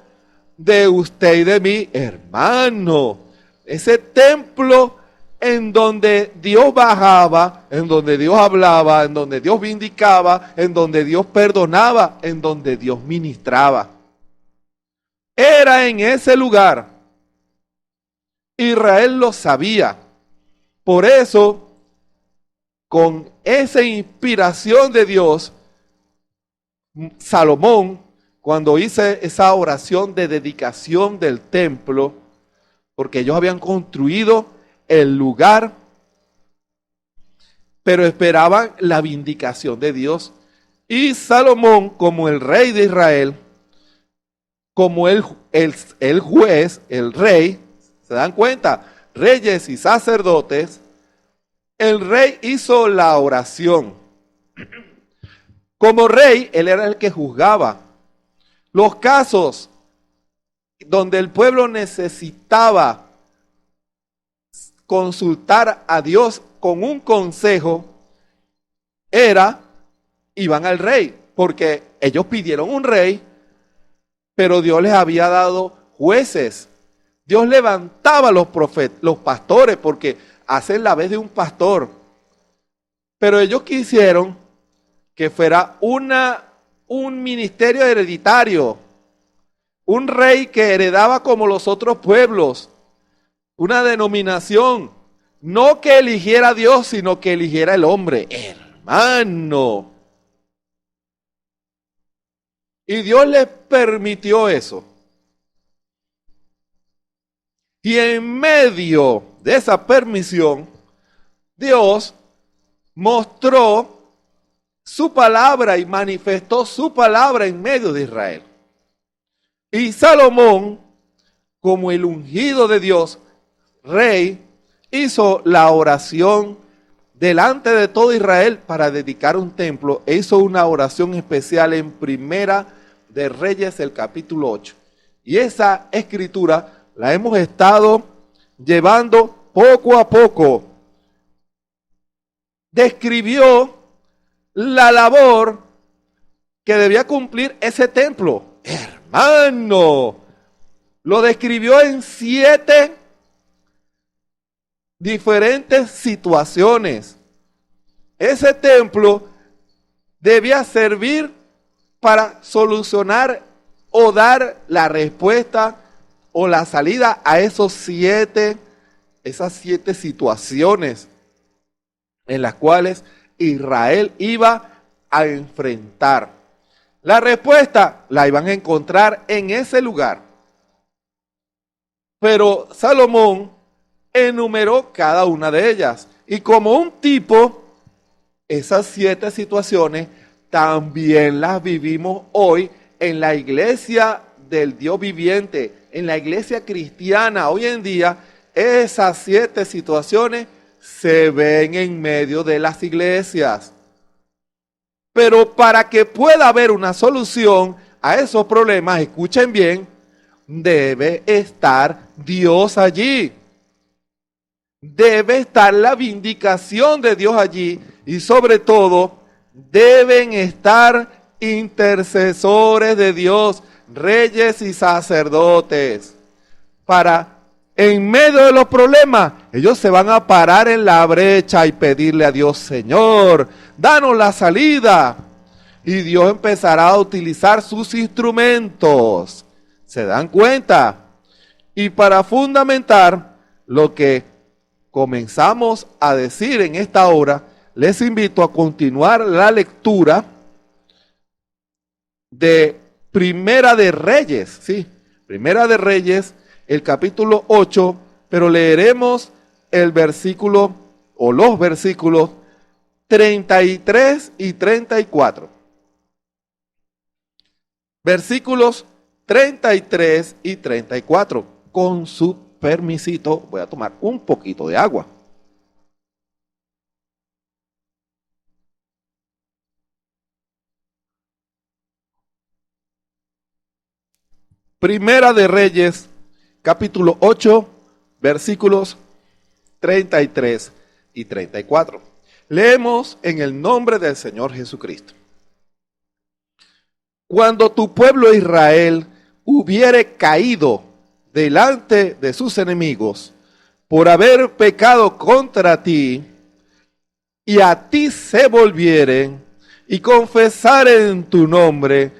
de usted y de mí, hermano. Ese templo en donde Dios bajaba, en donde Dios hablaba, en donde Dios vindicaba, en donde Dios perdonaba, en donde Dios ministraba. Era en ese lugar. Israel lo sabía. Por eso, con esa inspiración de Dios, Salomón, cuando hizo esa oración de dedicación del templo, porque ellos habían construido el lugar, pero esperaban la vindicación de Dios. Y Salomón, como el rey de Israel, como el juez, el rey, ¿se dan cuenta? Reyes y sacerdotes, el rey hizo la oración. Como rey, él era el que juzgaba. Los casos donde el pueblo necesitaba consultar a Dios con un consejo, iban al rey, porque ellos pidieron un rey, pero Dios les había dado jueces. Dios levantaba a los profetas, los pastores, porque hacen la vez de un pastor. Pero ellos quisieron que fuera un ministerio hereditario, un rey que heredaba como los otros pueblos, una denominación, no que eligiera a Dios, sino que eligiera el hombre, hermano. Y Dios les permitió eso. Y en medio de esa permisión, Dios mostró su palabra y manifestó su palabra en medio de Israel. Y Salomón, como el ungido de Dios, rey, hizo la oración delante de todo Israel para dedicar un templo. E hizo una oración especial en Primera de Reyes, el capítulo 8. Y esa escritura la hemos estado llevando poco a poco. Describió la labor que debía cumplir ese templo. Hermano, lo describió en 7 diferentes situaciones. Ese templo debía servir para solucionar o dar la respuesta o la salida a esas 7 situaciones en las cuales Israel iba a enfrentar. La respuesta la iban a encontrar en ese lugar. Pero Salomón enumeró cada una de ellas. Y como un tipo, esas 7 situaciones también las vivimos hoy en la iglesia del Dios viviente, en la iglesia cristiana. Hoy en día, esas 7 situaciones se ven en medio de las iglesias. Pero para que pueda haber una solución a esos problemas, escuchen bien, debe estar Dios allí. Debe estar la vindicación de Dios allí y sobre todo deben estar intercesores de Dios, reyes y sacerdotes. Para, en medio de los problemas, ellos se van a parar en la brecha y pedirle a Dios: Señor, danos la salida. Y Dios empezará a utilizar sus instrumentos. ¿Se dan cuenta? Y para fundamentar lo que comenzamos a decir en esta hora, les invito a continuar la lectura de Primera de Reyes, sí, Primera de Reyes, el capítulo 8, pero leeremos el versículo o los versículos 33 y 34. Versículos 33 y 34. Con su permisito voy a tomar un poquito de agua. Primera de Reyes, capítulo 8, versículos 33 y 34. Leemos en el nombre del Señor Jesucristo. Cuando tu pueblo Israel hubiere caído delante de sus enemigos por haber pecado contra ti, y a ti se volvieren y confesaren tu nombre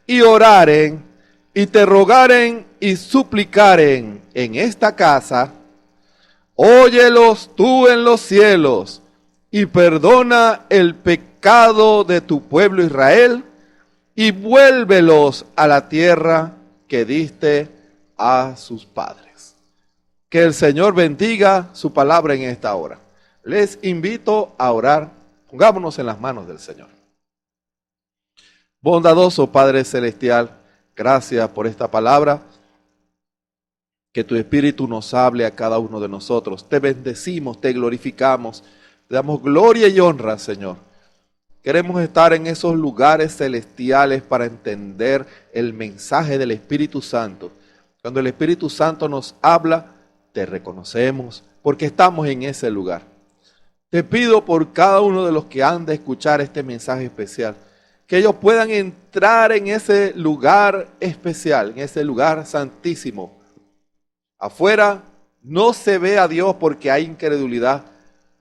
y oraren y te rogaren y suplicaren en esta casa, óyelos tú en los cielos y perdona el pecado de tu pueblo Israel y vuélvelos a la tierra que diste a sus padres. Que el Señor bendiga su palabra en esta hora. Les invito a orar. Pongámonos en las manos del Señor. Bondadoso Padre Celestial, gracias por esta palabra. Que tu Espíritu nos hable a cada uno de nosotros. Te bendecimos, te glorificamos, te damos gloria y honra, Señor. Queremos estar en esos lugares celestiales para entender el mensaje del Espíritu Santo. Cuando el Espíritu Santo nos habla, te reconocemos porque estamos en ese lugar. Te pido por cada uno de los que han de escuchar este mensaje especial, que ellos puedan entrar en ese lugar especial, en ese lugar santísimo. Afuera no se ve a Dios porque hay incredulidad,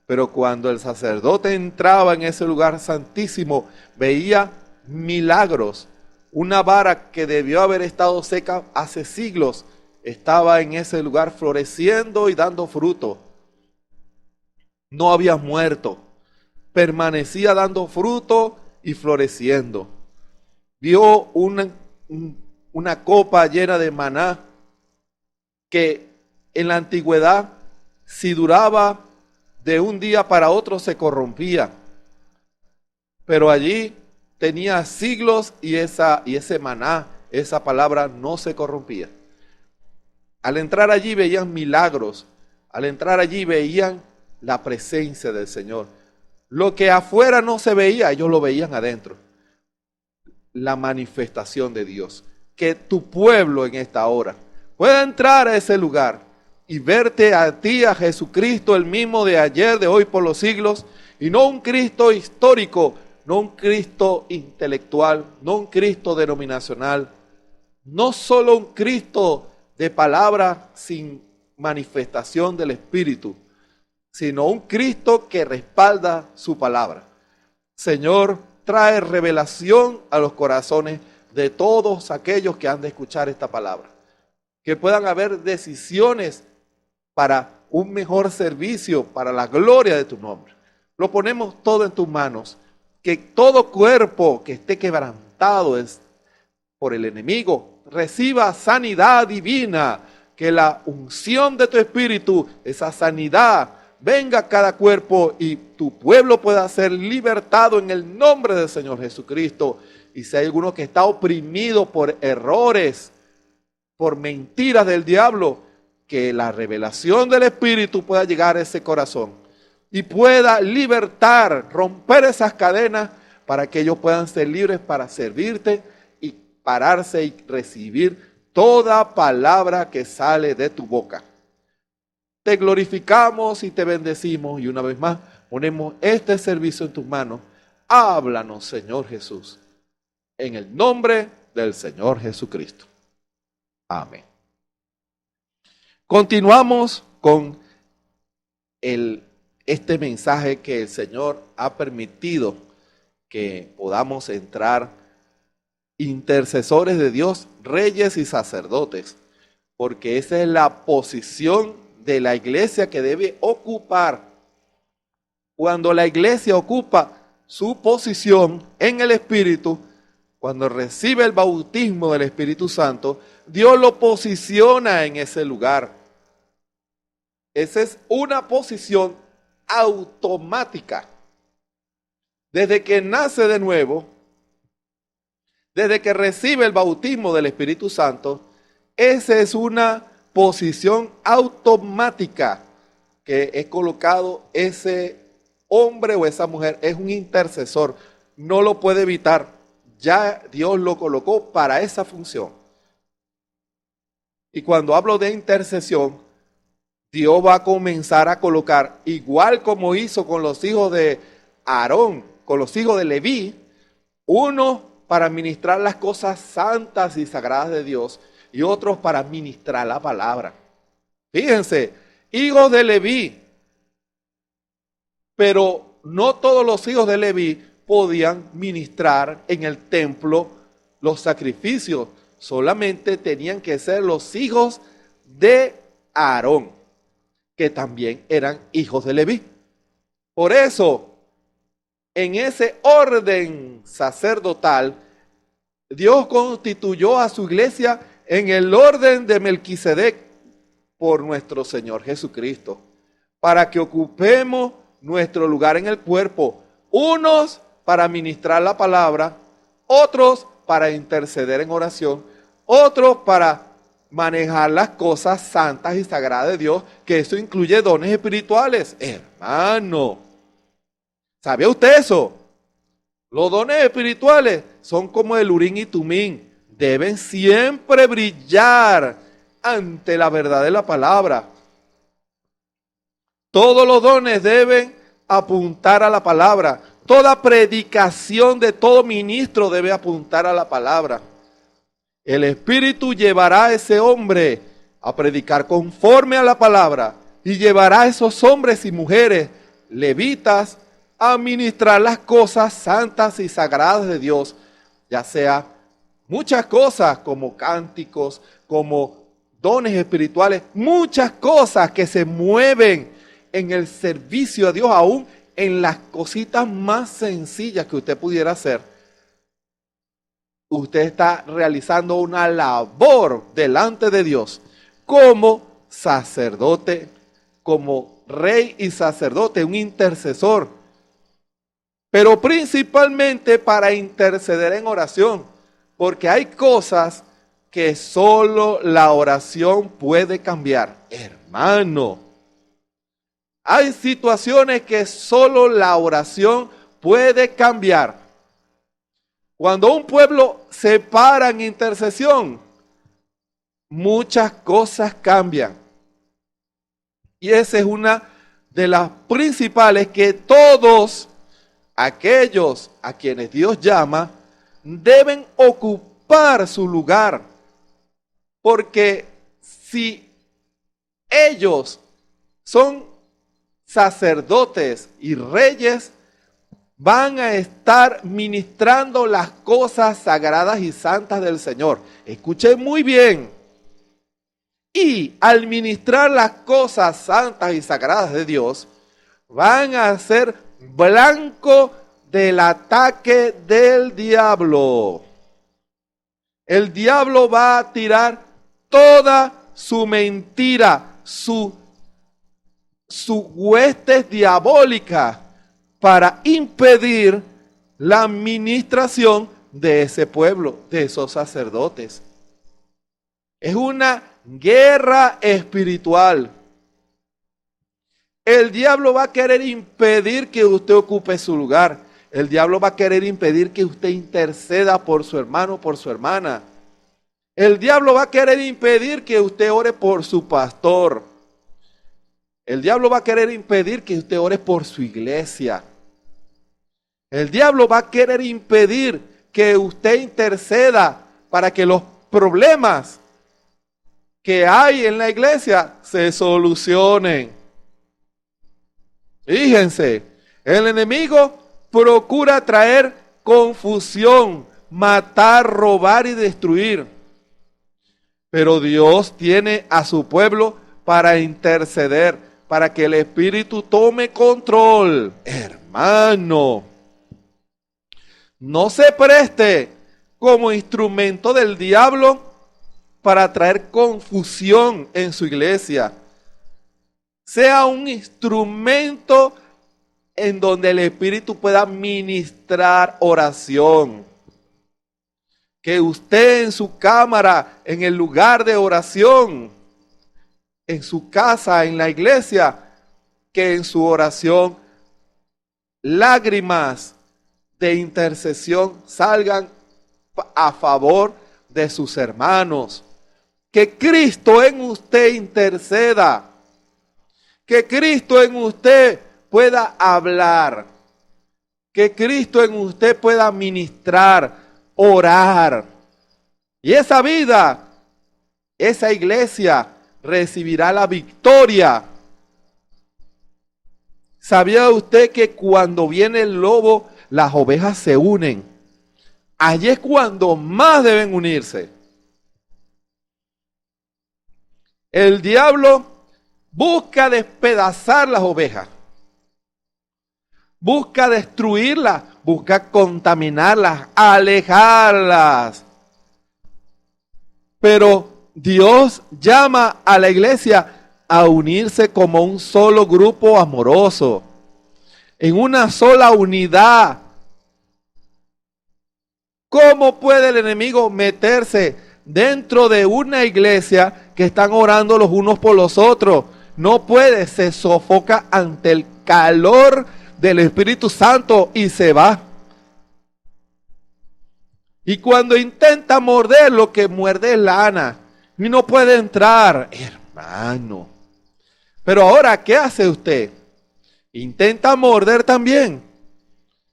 pero cuando el sacerdote entraba en ese lugar santísimo, veía milagros. Una vara que debió haber estado seca hace siglos, estaba en ese lugar floreciendo y dando fruto. No había muerto, permanecía dando fruto y floreciendo. Vio una copa llena de maná que en la antigüedad, si duraba de un día para otro, se corrompía. Pero allí tenía siglos y ese maná, esa palabra no se corrompía. Al entrar allí veían milagros, al entrar allí veían la presencia del Señor. Lo que afuera no se veía, ellos lo veían adentro. la manifestación de Dios. Que tu pueblo en esta hora pueda entrar a ese lugar y verte a ti, a Jesucristo, el mismo de ayer, de hoy, por los siglos, y no un Cristo histórico, no un Cristo intelectual, no un Cristo denominacional, no solo un Cristo de palabra sin manifestación del Espíritu, sino un Cristo que respalda su palabra. Señor, trae revelación a los corazones de todos aquellos que han de escuchar esta palabra. Que puedan haber decisiones para un mejor servicio, para la gloria de tu nombre. Lo ponemos todo en tus manos. Que todo cuerpo que esté quebrantado por el enemigo reciba sanidad divina. Que la unción de tu Espíritu, esa sanidad, venga a cada cuerpo y tu pueblo pueda ser libertado en el nombre del Señor Jesucristo. Y si hay alguno que está oprimido por errores, por mentiras del diablo, que la revelación del Espíritu pueda llegar a ese corazón y pueda libertar, romper esas cadenas para que ellos puedan ser libres para servirte y pararse y recibir toda palabra que sale de tu boca. Te glorificamos y te bendecimos y una vez más ponemos este servicio en tus manos. Háblanos, Señor Jesús, en el nombre del Señor Jesucristo. Amén. Continuamos con este mensaje que el Señor ha permitido que podamos entrar intercesores de Dios, reyes y sacerdotes, porque esa es la posición de la iglesia que debe ocupar. Cuando la iglesia ocupa su posición en el Espíritu, cuando recibe el bautismo del Espíritu Santo, Dios lo posiciona en ese lugar. Esa es una posición automática. Desde que nace de nuevo, desde que recibe el bautismo del Espíritu Santo, esa es una posición automática que es colocado ese hombre o esa mujer, es un intercesor, no lo puede evitar, ya Dios lo colocó para esa función. Y cuando hablo de intercesión, Dios va a comenzar a colocar, igual como hizo con los hijos de Aarón, con los hijos de Leví, uno para ministrar las cosas santas y sagradas de Dios y otros para ministrar la palabra. Fíjense, hijos de Leví, pero no todos los hijos de Leví podían ministrar en el templo los sacrificios, solamente tenían que ser los hijos de Aarón, que también eran hijos de Leví. Por eso, en ese orden sacerdotal, Dios constituyó a su iglesia en el orden de Melquisedec por nuestro Señor Jesucristo, para que ocupemos nuestro lugar en el cuerpo, unos para ministrar la palabra, otros para interceder en oración, otros para manejar las cosas santas y sagradas de Dios, que eso incluye dones espirituales. Hermano, ¿sabía usted eso? Los dones espirituales son como el Urim y Tumim, deben siempre brillar ante la verdad de la palabra. Todos los dones deben apuntar a la palabra. Toda predicación de todo ministro debe apuntar a la palabra. El Espíritu llevará a ese hombre a predicar conforme a la palabra y llevará a esos hombres y mujeres levitas a ministrar las cosas santas y sagradas de Dios, ya sea muchas cosas como cánticos, como dones espirituales, muchas cosas que se mueven en el servicio a Dios, aún en las cositas más sencillas que usted pudiera hacer. Usted está realizando una labor delante de Dios como sacerdote, como rey y sacerdote, un intercesor, pero principalmente para interceder en oración, porque hay cosas que solo la oración puede cambiar. Hermano, hay situaciones que solo la oración puede cambiar. Cuando un pueblo se para en intercesión, muchas cosas cambian. Y esa es una de las principales, que todos aquellos a quienes Dios llama deben ocupar su lugar. Porque si ellos son sacerdotes y reyes, van a estar ministrando las cosas sagradas y santas del Señor. Escuchen muy bien. Y al ministrar las cosas santas y sagradas de Dios, van a ser blanco del ataque del diablo. El diablo va a tirar toda su mentira, su huestes diabólica, para impedir la administración de ese pueblo, de esos sacerdotes. Es una guerra espiritual. El diablo va a querer impedir que usted ocupe su lugar. El diablo va a querer impedir que usted interceda por su hermano, por su hermana. El diablo va a querer impedir que usted ore por su pastor. El diablo va a querer impedir que usted ore por su iglesia. El diablo va a querer impedir que usted interceda para que los problemas que hay en la iglesia se solucionen. Fíjense, el enemigo procura traer confusión, matar, robar y destruir. Pero Dios tiene a su pueblo para interceder, para que el Espíritu tome control. Hermano, no se preste como instrumento del diablo para traer confusión en su iglesia. Sea un instrumento en donde el Espíritu pueda ministrar oración. Que usted en su cámara, en el lugar de oración, en su casa, en la iglesia, que en su oración lágrimas de intercesión salgan a favor de sus hermanos. Que Cristo en usted interceda. Que Cristo en usted pueda hablar. Que Cristo en usted pueda ministrar, orar. Y esa vida, esa iglesia recibirá la victoria. ¿Sabía usted que cuando viene el lobo, las ovejas se unen? Allí es cuando más deben unirse. El diablo busca despedazar las ovejas. Busca destruirlas, busca contaminarlas, alejarlas. Pero Dios llama a la iglesia a unirse como un solo grupo amoroso, en una sola unidad. ¿Cómo puede el enemigo meterse dentro de una iglesia que están orando los unos por los otros? No puede, se sofoca ante el calor del Espíritu Santo y se va. Y cuando intenta morder, lo que muerde es lana y no puede entrar, hermano. Pero ahora, ¿qué hace usted? Intenta morder también,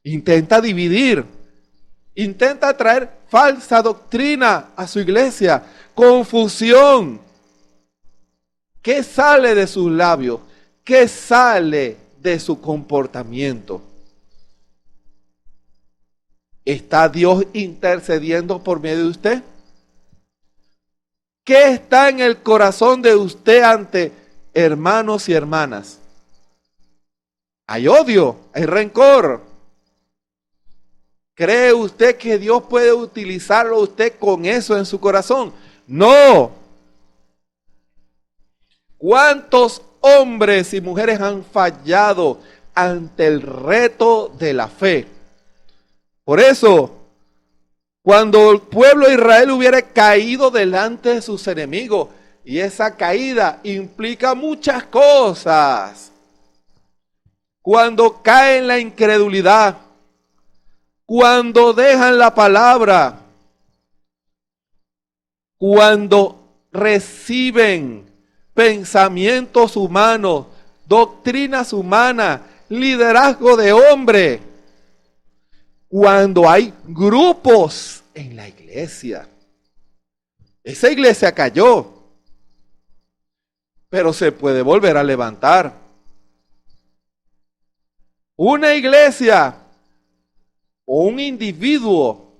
intenta dividir, intenta traer falsa doctrina a su iglesia, confusión. ¿Qué sale de sus labios? ¿Qué sale de su comportamiento? ¿Está Dios intercediendo por medio de usted? ¿Qué está en el corazón de usted ante hermanos y hermanas? Hay odio, hay rencor. ¿Cree usted que Dios puede utilizarlo a usted con eso en su corazón? No. ¿Cuántos hombres y mujeres han fallado ante el reto de la fe? Por eso, cuando el pueblo de Israel hubiera caído delante de sus enemigos, y esa caída implica muchas cosas. Cuando cae en la incredulidad, Cuando dejan la palabra, cuando reciben pensamientos humanos, doctrinas humanas, liderazgo de hombre, cuando hay grupos en la iglesia. Esa iglesia cayó, pero se puede volver a levantar. Una iglesia o un individuo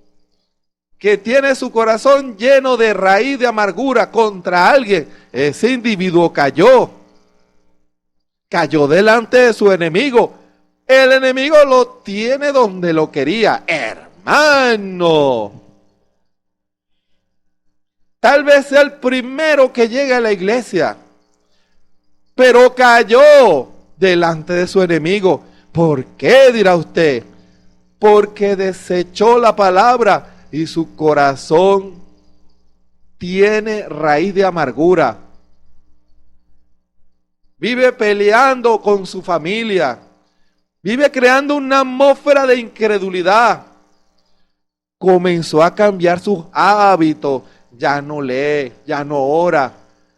que tiene su corazón lleno de raíz de amargura contra alguien, ese individuo cayó. Cayó delante de su enemigo. El enemigo lo tiene donde lo quería. Hermano, tal vez sea el primero que llegue a la iglesia, pero cayó delante de su enemigo. ¿Por qué, dirá usted? Porque desechó la palabra y su corazón tiene raíz de amargura. Vive peleando con su familia. Vive creando una atmósfera de incredulidad. Comenzó a cambiar sus hábitos. Ya no lee, ya no ora,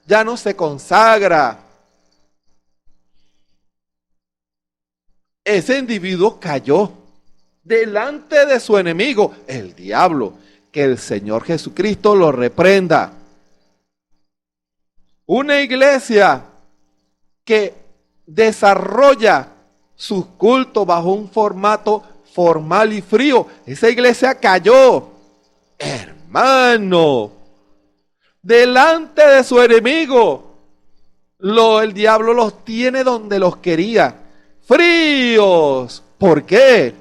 ya no se consagra. Ese individuo cayó delante de su enemigo, el diablo. Que el Señor Jesucristo lo reprenda. Una iglesia que desarrolla sus cultos bajo un formato formal y frío, esa iglesia cayó, hermano, delante de su enemigo. El diablo los tiene donde los quería, fríos. ¿Por qué?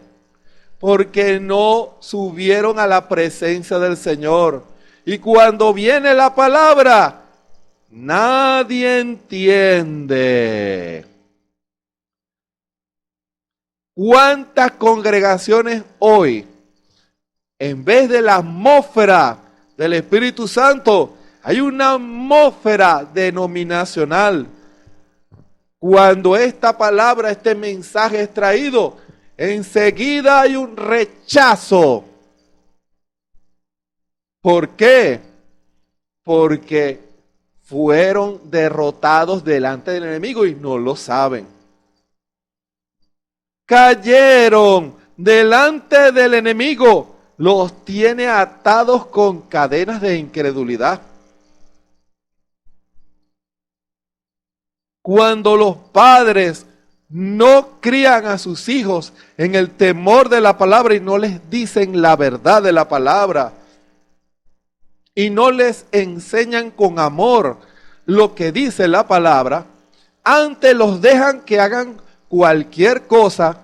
Porque no subieron a la presencia del Señor. Y cuando viene la palabra, nadie entiende. ¿Cuántas congregaciones hoy, en vez de la atmósfera del Espíritu Santo, hay una atmósfera denominacional? Cuando esta palabra, este mensaje es traído, enseguida hay un rechazo. ¿Por qué? Porque fueron derrotados delante del enemigo y no lo saben. Cayeron delante del enemigo, los tiene atados con cadenas de incredulidad. Cuando los padres no crían a sus hijos en el temor de la palabra y no les dicen la verdad de la palabra y no les enseñan con amor lo que dice la palabra, antes los dejan que hagan cualquier cosa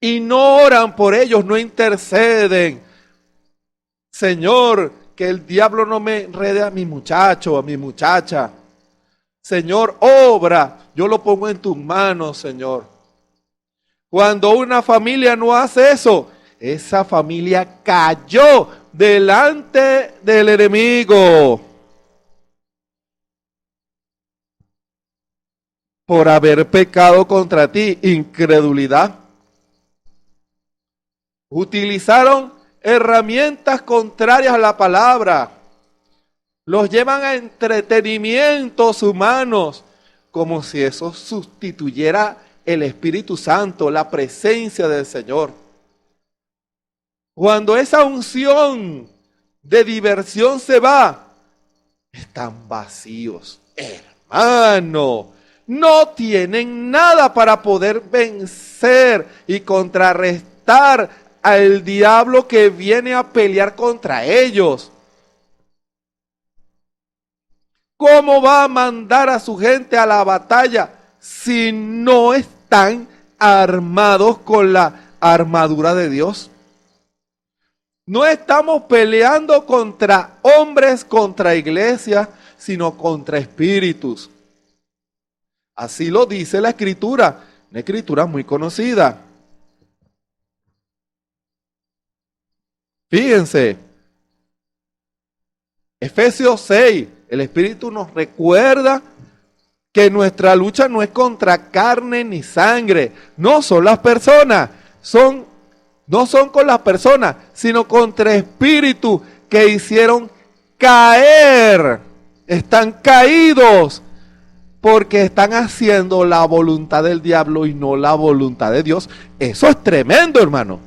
y no oran por ellos, no interceden. Señor, que el diablo no me enrede a mi muchacho, a mi muchacha. Señor, obra, yo lo pongo en tus manos, Señor. Cuando una familia no hace eso, esa familia cayó delante del enemigo por haber pecado contra ti, incredulidad. Utilizaron herramientas contrarias a la palabra. Los llevan a entretenimientos humanos, como si eso sustituyera el Espíritu Santo, la presencia del Señor. Cuando esa unción de diversión se va, están vacíos. Hermano, no tienen nada para poder vencer y contrarrestar al diablo que viene a pelear contra ellos. ¿Cómo va a mandar a su gente a la batalla si no están armados con la armadura de Dios? No estamos peleando contra hombres, contra iglesias, sino contra espíritus. Así lo dice la Escritura, una Escritura muy conocida. Fíjense, Efesios 6, el Espíritu nos recuerda que nuestra lucha no es contra carne ni sangre, no son las personas, son No son con las personas, sino contra espíritus que hicieron caer. Están caídos porque están haciendo la voluntad del diablo y no la voluntad de Dios. Eso es tremendo, hermano.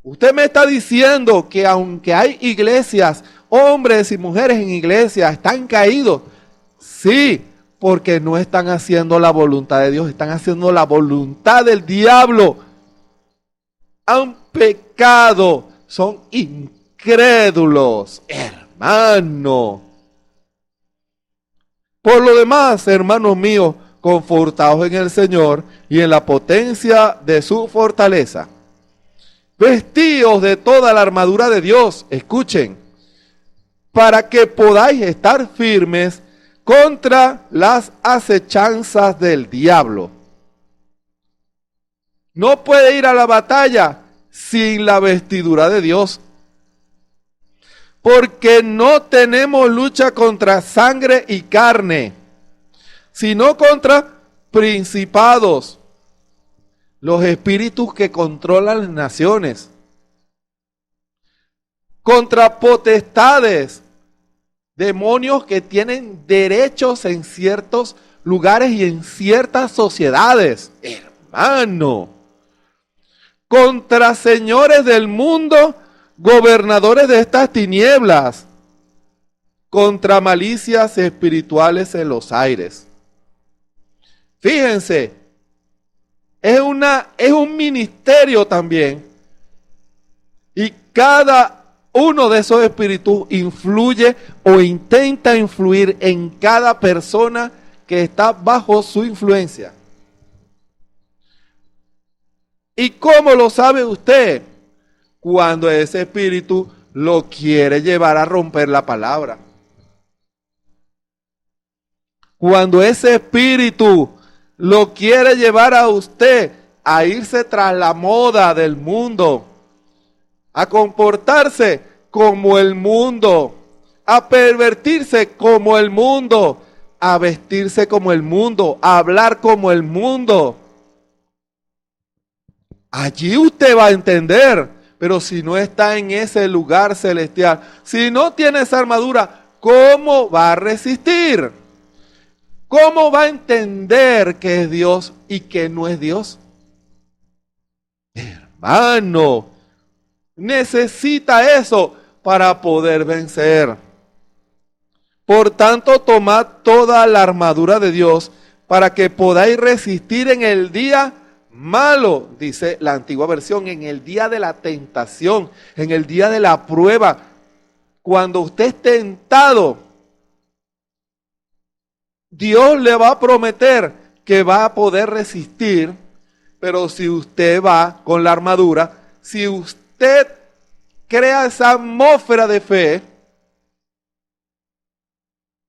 Usted me está diciendo que aunque hay iglesias, hombres y mujeres en iglesias están caídos. Sí, porque no están haciendo la voluntad de Dios, están haciendo la voluntad del diablo. Han pecado, son incrédulos, hermano. Por lo demás, hermanos míos, confortados en el Señor y en la potencia de su fortaleza, vestidos de toda la armadura de Dios, escuchen, para que podáis estar firmes contra las acechanzas del diablo. No puede ir a la batalla sin la vestidura de Dios, porque no tenemos lucha contra sangre y carne, sino contra principados, los espíritus que controlan las naciones, contra potestades, demonios que tienen derechos en ciertos lugares y en ciertas sociedades, hermano, contra señores del mundo, gobernadores de estas tinieblas, contra malicias espirituales en los aires. Fíjense, es un ministerio también, y cada uno de esos espíritus influye o intenta influir en cada persona que está bajo su influencia. ¿Y cómo lo sabe usted? Cuando ese espíritu lo quiere llevar a romper la palabra. Cuando ese espíritu lo quiere llevar a usted a irse tras la moda del mundo, a comportarse como el mundo, a pervertirse como el mundo, a vestirse como el mundo, a hablar como el mundo. Allí usted va a entender, pero si no está en ese lugar celestial, si no tiene esa armadura, ¿cómo va a resistir? ¿Cómo va a entender que es Dios y que no es Dios? Hermano, necesita eso para poder vencer. Por tanto, tomad toda la armadura de Dios para que podáis resistir en el día malo, dice la antigua versión, en el día de la tentación, en el día de la prueba. Cuando usted es tentado, Dios le va a prometer que va a poder resistir, pero si usted va con la armadura, si usted crea esa atmósfera de fe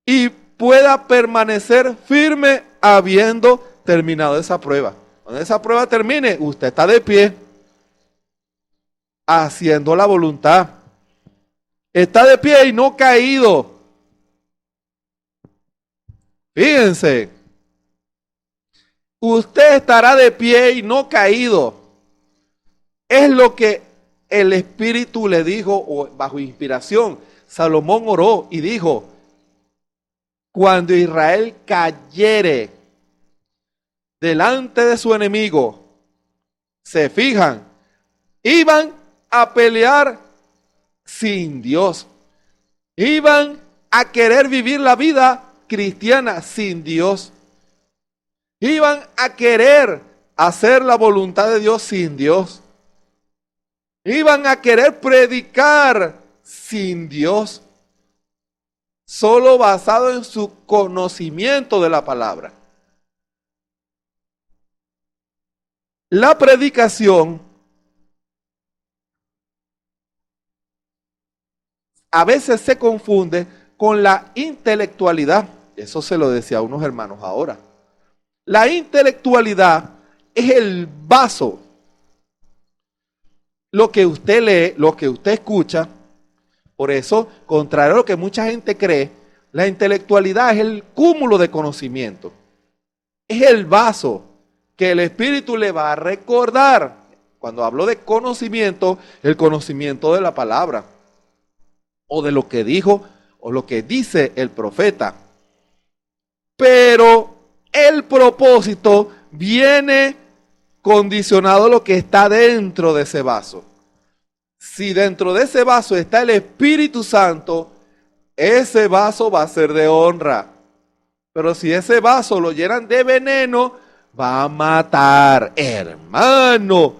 y pueda permanecer firme habiendo terminado esa prueba. Cuando esa prueba termine, usted está de pie, haciendo la voluntad. Está de pie y no caído. Fíjense, usted estará de pie y no caído. Es lo que el Espíritu le dijo, o bajo inspiración, Salomón oró y dijo: cuando Israel cayere delante de su enemigo, se fijan, iban a pelear sin Dios, iban a querer vivir la vida cristiana sin Dios, iban a querer hacer la voluntad de Dios sin Dios, iban a querer predicar sin Dios, solo basado en su conocimiento de la palabra. La predicación a veces se confunde con la intelectualidad. Eso se lo decía a unos hermanos ahora. La intelectualidad es el vaso. Lo que usted lee, lo que usted escucha. Por eso, contrario a lo que mucha gente cree, la intelectualidad es el cúmulo de conocimiento. Es el vaso que el Espíritu le va a recordar. Cuando hablo de conocimiento, el conocimiento de la palabra, o de lo que dijo, o lo que dice el profeta. Pero el propósito viene condicionado a lo que está dentro de ese vaso. Si dentro de ese vaso está el Espíritu Santo, ese vaso va a ser de honra. Pero si ese vaso lo llenan de veneno, va a matar, hermano.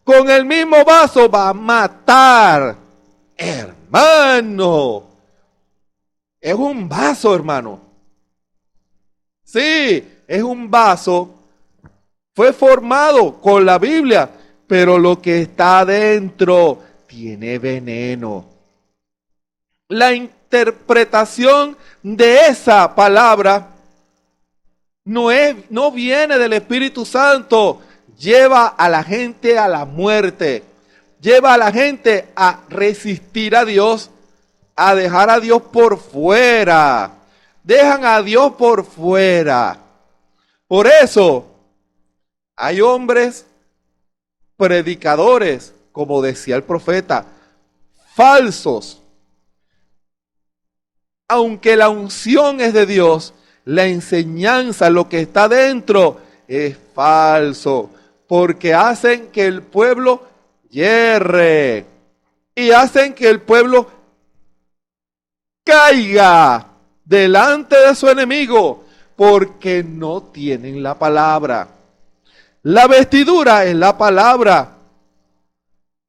Con el mismo vaso va a matar, hermano. Es un vaso, hermano. Sí, es un vaso. Fue formado con la Biblia, pero lo que está adentro tiene veneno. La interpretación de esa palabra no viene del Espíritu Santo. Lleva a la gente a la muerte. Lleva a la gente a resistir a Dios, a dejar a Dios por fuera. Dejan a Dios por fuera. Por eso hay hombres predicadores, como decía el profeta, falsos. Aunque la unción es de Dios, la enseñanza, lo que está dentro, es falso. Porque hacen que el pueblo yerre. Y hacen que el pueblo caiga delante de su enemigo. Porque no tienen la palabra. La vestidura es la palabra.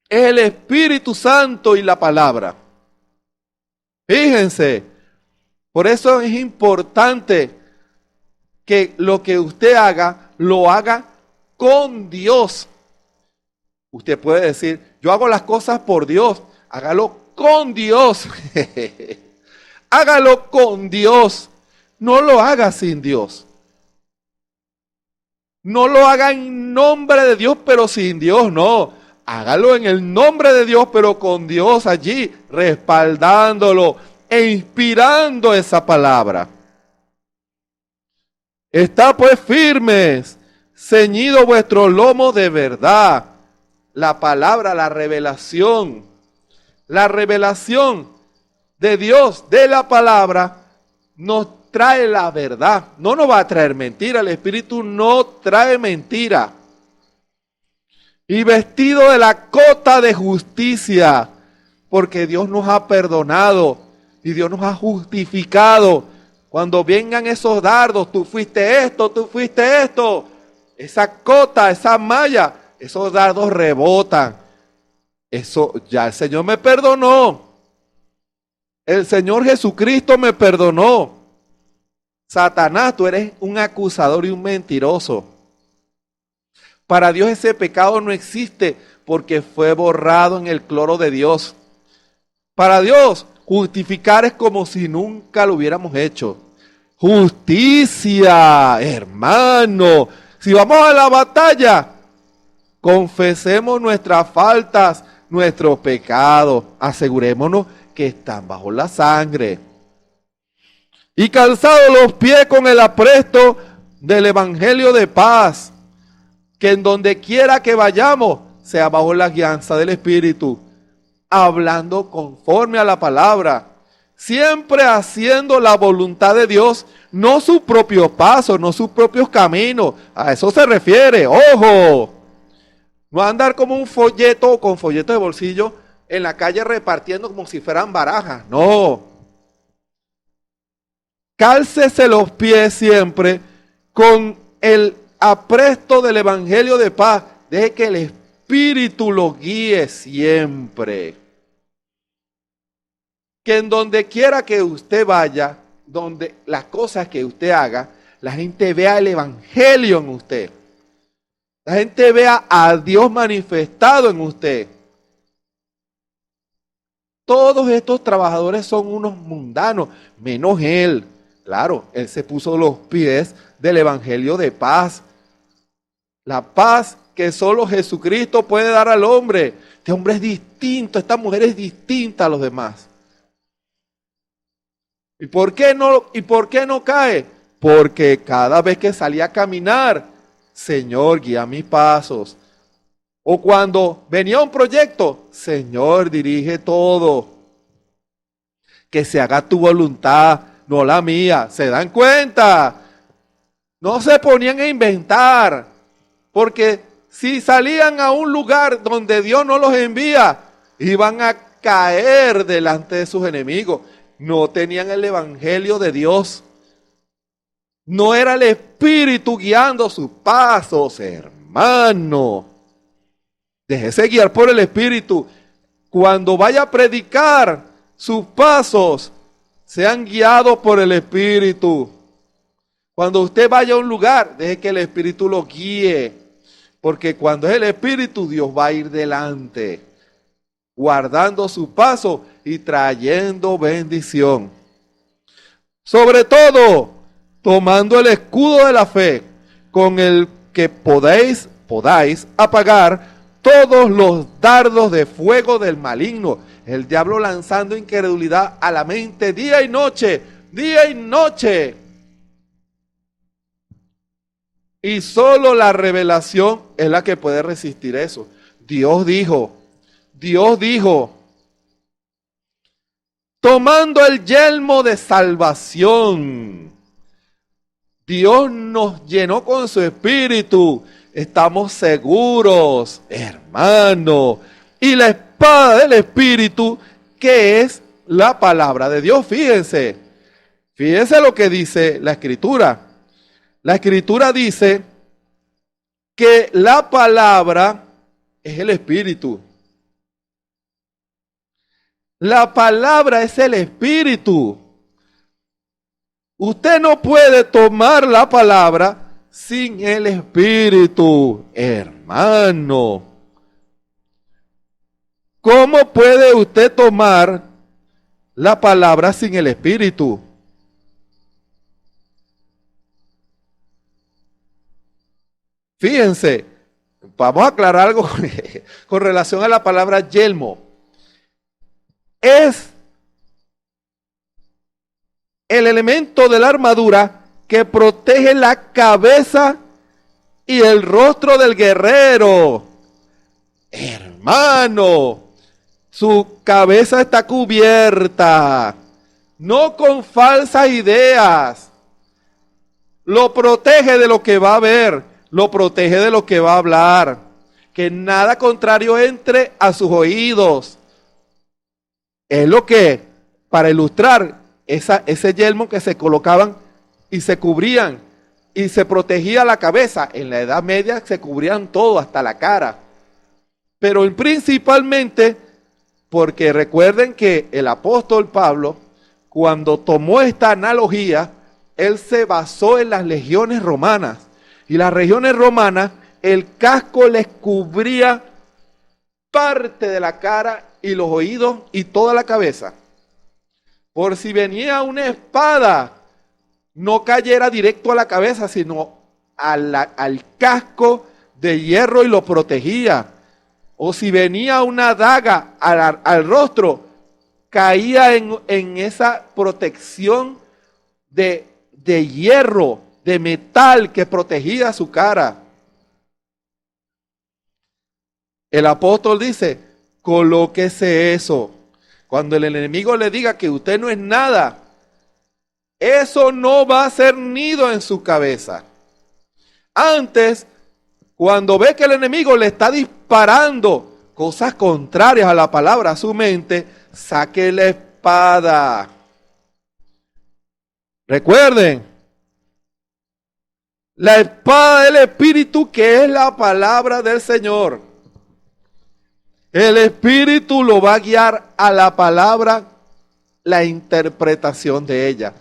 Es el Espíritu Santo y la palabra. Fíjense. Por eso es importante que lo que usted haga, lo haga con Dios. Usted puede decir, yo hago las cosas por Dios. Hágalo con Dios. Hágalo con Dios. No lo haga sin Dios. No lo haga en nombre de Dios, pero sin Dios, no. Hágalo en el nombre de Dios, pero con Dios allí, respaldándolo e inspirando esa palabra. Está pues firmes, ceñido vuestro lomo de verdad. La palabra, la revelación de Dios, de la palabra, nos trae la verdad. No nos va a traer mentira. El Espíritu no trae mentira. Y vestido de la cota de justicia, porque Dios nos ha perdonado y Dios nos ha justificado. Cuando vengan esos dardos, tú fuiste esto, esa cota, esa malla, esos dardos rebotan. Eso ya el Señor me perdonó. El Señor Jesucristo me perdonó. Satanás, tú eres un acusador y un mentiroso. Para Dios ese pecado no existe porque fue borrado en el cloro de Dios. Para Dios, justificar es como si nunca lo hubiéramos hecho. Justicia, hermano. Si vamos a la batalla, confesemos nuestras faltas, nuestros pecados. Asegurémonos que están bajo la sangre. Y calzados los pies con el apresto del evangelio de paz, que en donde quiera que vayamos, sea bajo la guianza del Espíritu, hablando conforme a la palabra, siempre haciendo la voluntad de Dios, no sus propios pasos, no sus propios caminos. A eso se refiere, ojo. No andar como un folleto, con folleto de bolsillo, en la calle repartiendo como si fueran barajas, no. Cálcese los pies siempre con el apresto del evangelio de paz. Deje que el Espíritu lo guíe siempre. Que en donde quiera que usted vaya, donde las cosas que usted haga, la gente vea el evangelio en usted. La gente vea a Dios manifestado en usted. Todos estos trabajadores son unos mundanos, menos él. Claro, él se puso los pies del evangelio de paz. La paz que solo Jesucristo puede dar al hombre. Este hombre es distinto, esta mujer es distinta a los demás. ¿Y por qué no cae? Porque cada vez que salía a caminar, Señor, guía mis pasos. O cuando venía un proyecto, Señor, dirige todo. Que se haga tu voluntad, no la mía. ¿Se dan cuenta? No se ponían a inventar, porque si salían a un lugar donde Dios no los envía, iban a caer delante de sus enemigos. No tenían el evangelio de Dios. No era el Espíritu guiando sus pasos, hermano. Déjese guiar por el Espíritu. Cuando vaya a predicar, sus pasos sean guiados por el Espíritu. Cuando usted vaya a un lugar, deje que el Espíritu lo guíe. Porque cuando es el Espíritu, Dios va a ir delante, guardando su paso y trayendo bendición. Sobre todo, tomando el escudo de la fe, con el que podáis apagar todos los dardos de fuego del maligno. El diablo lanzando incredulidad a la mente día y noche, día y noche. Y solo la revelación es la que puede resistir eso. Dios dijo, tomando el yelmo de salvación. Dios nos llenó con su espíritu. Estamos seguros, hermano. Y la espada del espíritu, que es la palabra de Dios. Fíjense lo que dice la Escritura. La Escritura dice que la palabra es el Espíritu. La palabra es el Espíritu. Usted no puede tomar la palabra sin el Espíritu, hermano. ¿Cómo puede usted tomar la palabra sin el Espíritu? Fíjense, vamos a aclarar algo con relación a la palabra yelmo. Es el elemento de la armadura que protege la cabeza y el rostro del guerrero. Hermano, su cabeza está cubierta, no con falsas ideas. Lo protege de lo que va a ver. Lo protege de lo que va a hablar. Que nada contrario entre a sus oídos. Es lo que, para ilustrar ese yelmo que se colocaban y se cubrían y se protegía la cabeza. En la Edad Media se cubrían todo, hasta la cara. Pero principalmente, porque recuerden que el apóstol Pablo, cuando tomó esta analogía, él se basó en las legiones romanas. Y las legiones romanas, el casco les cubría parte de la cara y los oídos y toda la cabeza. Por si venía una espada, no cayera directo a la cabeza, sino al casco de hierro y lo protegía. O si venía una daga al rostro, caía en esa protección de hierro, de metal que protegía su cara. El apóstol dice, colóquese eso. Cuando el enemigo le diga que usted no es nada, eso no va a ser nido en su cabeza. Antes, cuando ve que el enemigo le está disparando cosas contrarias a la palabra a su mente, saque la espada. Recuerden, la espada del Espíritu, que es la palabra del Señor. El Espíritu lo va a guiar a la palabra, la interpretación de ella.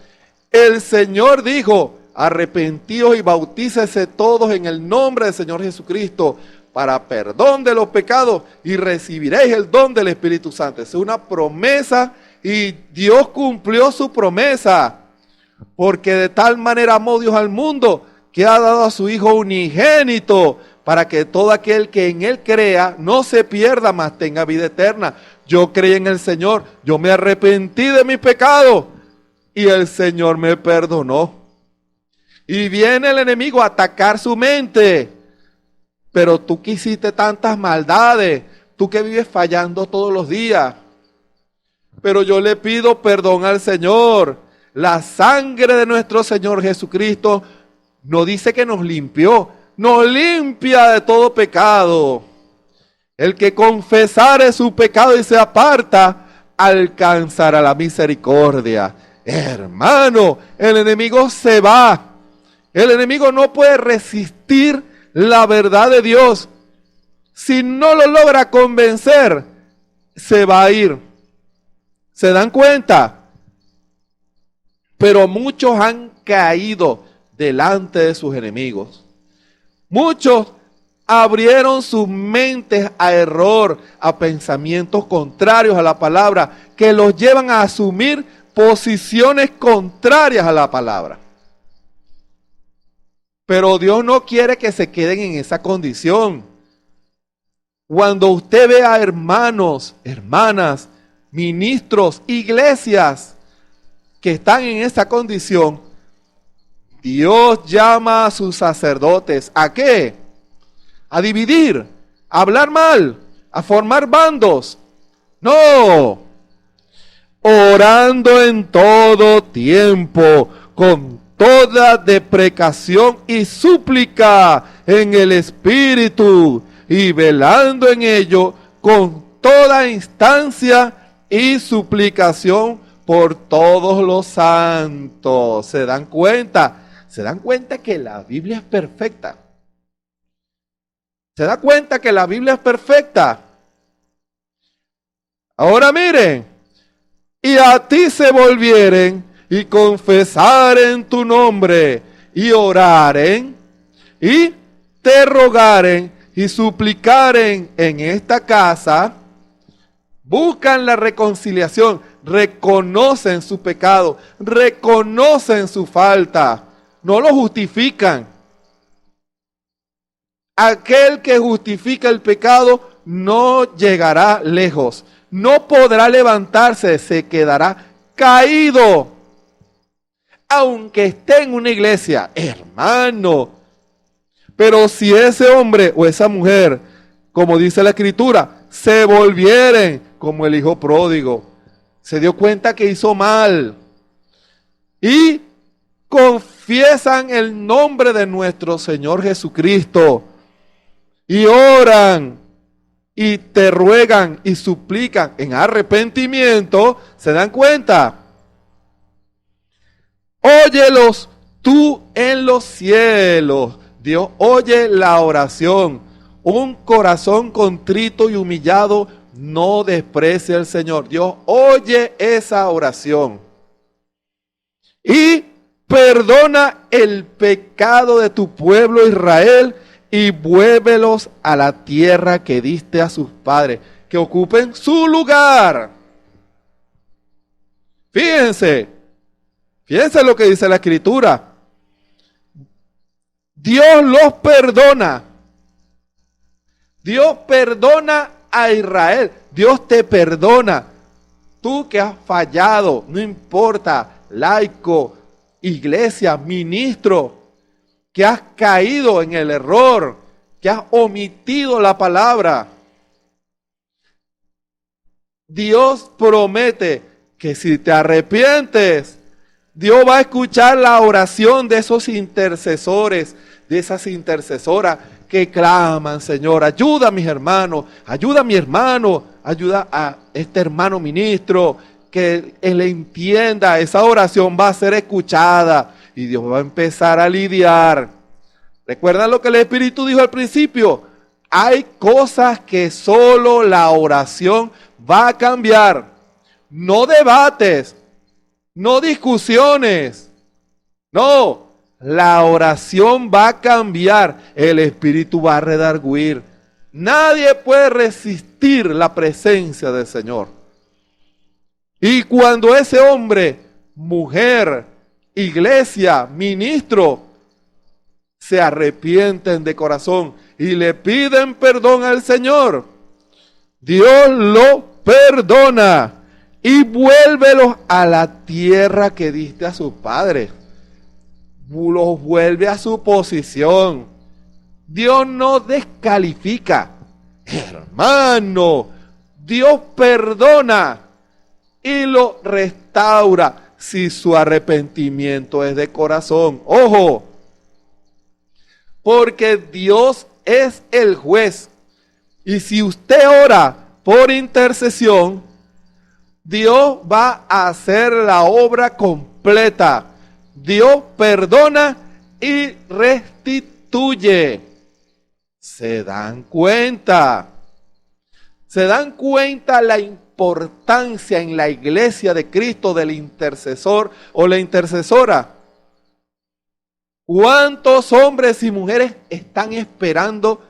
El Señor dijo, arrepentíos y bautícese todos en el nombre del Señor Jesucristo para perdón de los pecados y recibiréis el don del Espíritu Santo. Es una promesa y Dios cumplió su promesa, porque de tal manera amó Dios al mundo que ha dado a su Hijo unigénito, para que todo aquel que en Él crea no se pierda, mas tenga vida eterna. Yo creí en el Señor, yo me arrepentí de mis pecados, y el Señor me perdonó. Y viene el enemigo a atacar su mente, pero tú que hiciste tantas maldades, tú que vives fallando todos los días. Pero yo le pido perdón al Señor. La sangre de nuestro Señor Jesucristo no dice que nos limpió, nos limpia de todo pecado. El que confesare su pecado y se aparta, alcanzará la misericordia. Hermano, el enemigo se va. El enemigo no puede resistir la verdad de Dios. Si no lo logra convencer, se va a ir. ¿Se dan cuenta? Pero muchos han caído delante de sus enemigos. Muchos abrieron sus mentes a error, a pensamientos contrarios a la palabra, que los llevan a asumir posiciones contrarias a la palabra. Pero Dios no quiere que se queden en esa condición. Cuando usted ve a hermanos, hermanas, ministros, iglesias que están en esa condición, Dios llama a sus sacerdotes, ¿a qué? A dividir, a hablar mal, a formar bandos. No, orando en todo tiempo, con toda deprecación y súplica en el Espíritu, y velando en ello con toda instancia y suplicación por todos los santos. ¿Se dan cuenta? ¿Se dan cuenta que la Biblia es perfecta? ¿Se da cuenta que la Biblia es perfecta? Ahora miren, y a ti se volvieren y confesaren tu nombre y oraren y te rogaren y suplicaren en esta casa, buscan la reconciliación, reconocen su pecado, reconocen su falta, no lo justifican. Aquel que justifica el pecado no llegará lejos, no podrá levantarse, se quedará caído. Aunque esté en una iglesia, hermano. Pero si ese hombre o esa mujer, como dice la Escritura, se volvieren como el hijo pródigo, se dio cuenta que hizo mal y confiesan el nombre de nuestro Señor Jesucristo y oran y te ruegan y suplican en arrepentimiento, ¿se dan cuenta? Óyelos tú en los cielos. Dios oye la oración. Un corazón contrito y humillado no desprecia al Señor. Dios oye esa oración. Y perdona el pecado de tu pueblo Israel y vuélvelos a la tierra que diste a sus padres, que ocupen su lugar. Fíjense lo que dice la Escritura. Dios los perdona. Dios perdona a Israel. Dios te perdona. Tú que has fallado, no importa, laico, iglesia, ministro, que has caído en el error, que has omitido la palabra. Dios promete que si te arrepientes, Dios va a escuchar la oración de esos intercesores, de esas intercesoras que claman, Señor, ayuda a mis hermanos, ayuda a mi hermano, ayuda a este hermano ministro, que él entienda, esa oración va a ser escuchada y Dios va a empezar a lidiar. ¿Recuerdan lo que el Espíritu dijo al principio? Hay cosas que solo la oración va a cambiar, no debates, no discusiones, no, la oración va a cambiar, el Espíritu va a redarguir. Nadie puede resistir la presencia del Señor. Y cuando ese hombre, mujer, iglesia, ministro, se arrepienten de corazón y le piden perdón al Señor, Dios lo perdona y vuélvelos a la tierra que diste a sus padres. Los vuelve a su posición. Dios no descalifica. Hermano, Dios perdona y lo restaura si su arrepentimiento es de corazón. Ojo, porque Dios es el juez. Y si usted ora por intercesión, Dios va a hacer la obra completa. Dios perdona y restituye. ¿Se dan cuenta? ¿Se dan cuenta la importancia en la iglesia de Cristo del intercesor o la intercesora? ¿Cuántos hombres y mujeres están esperando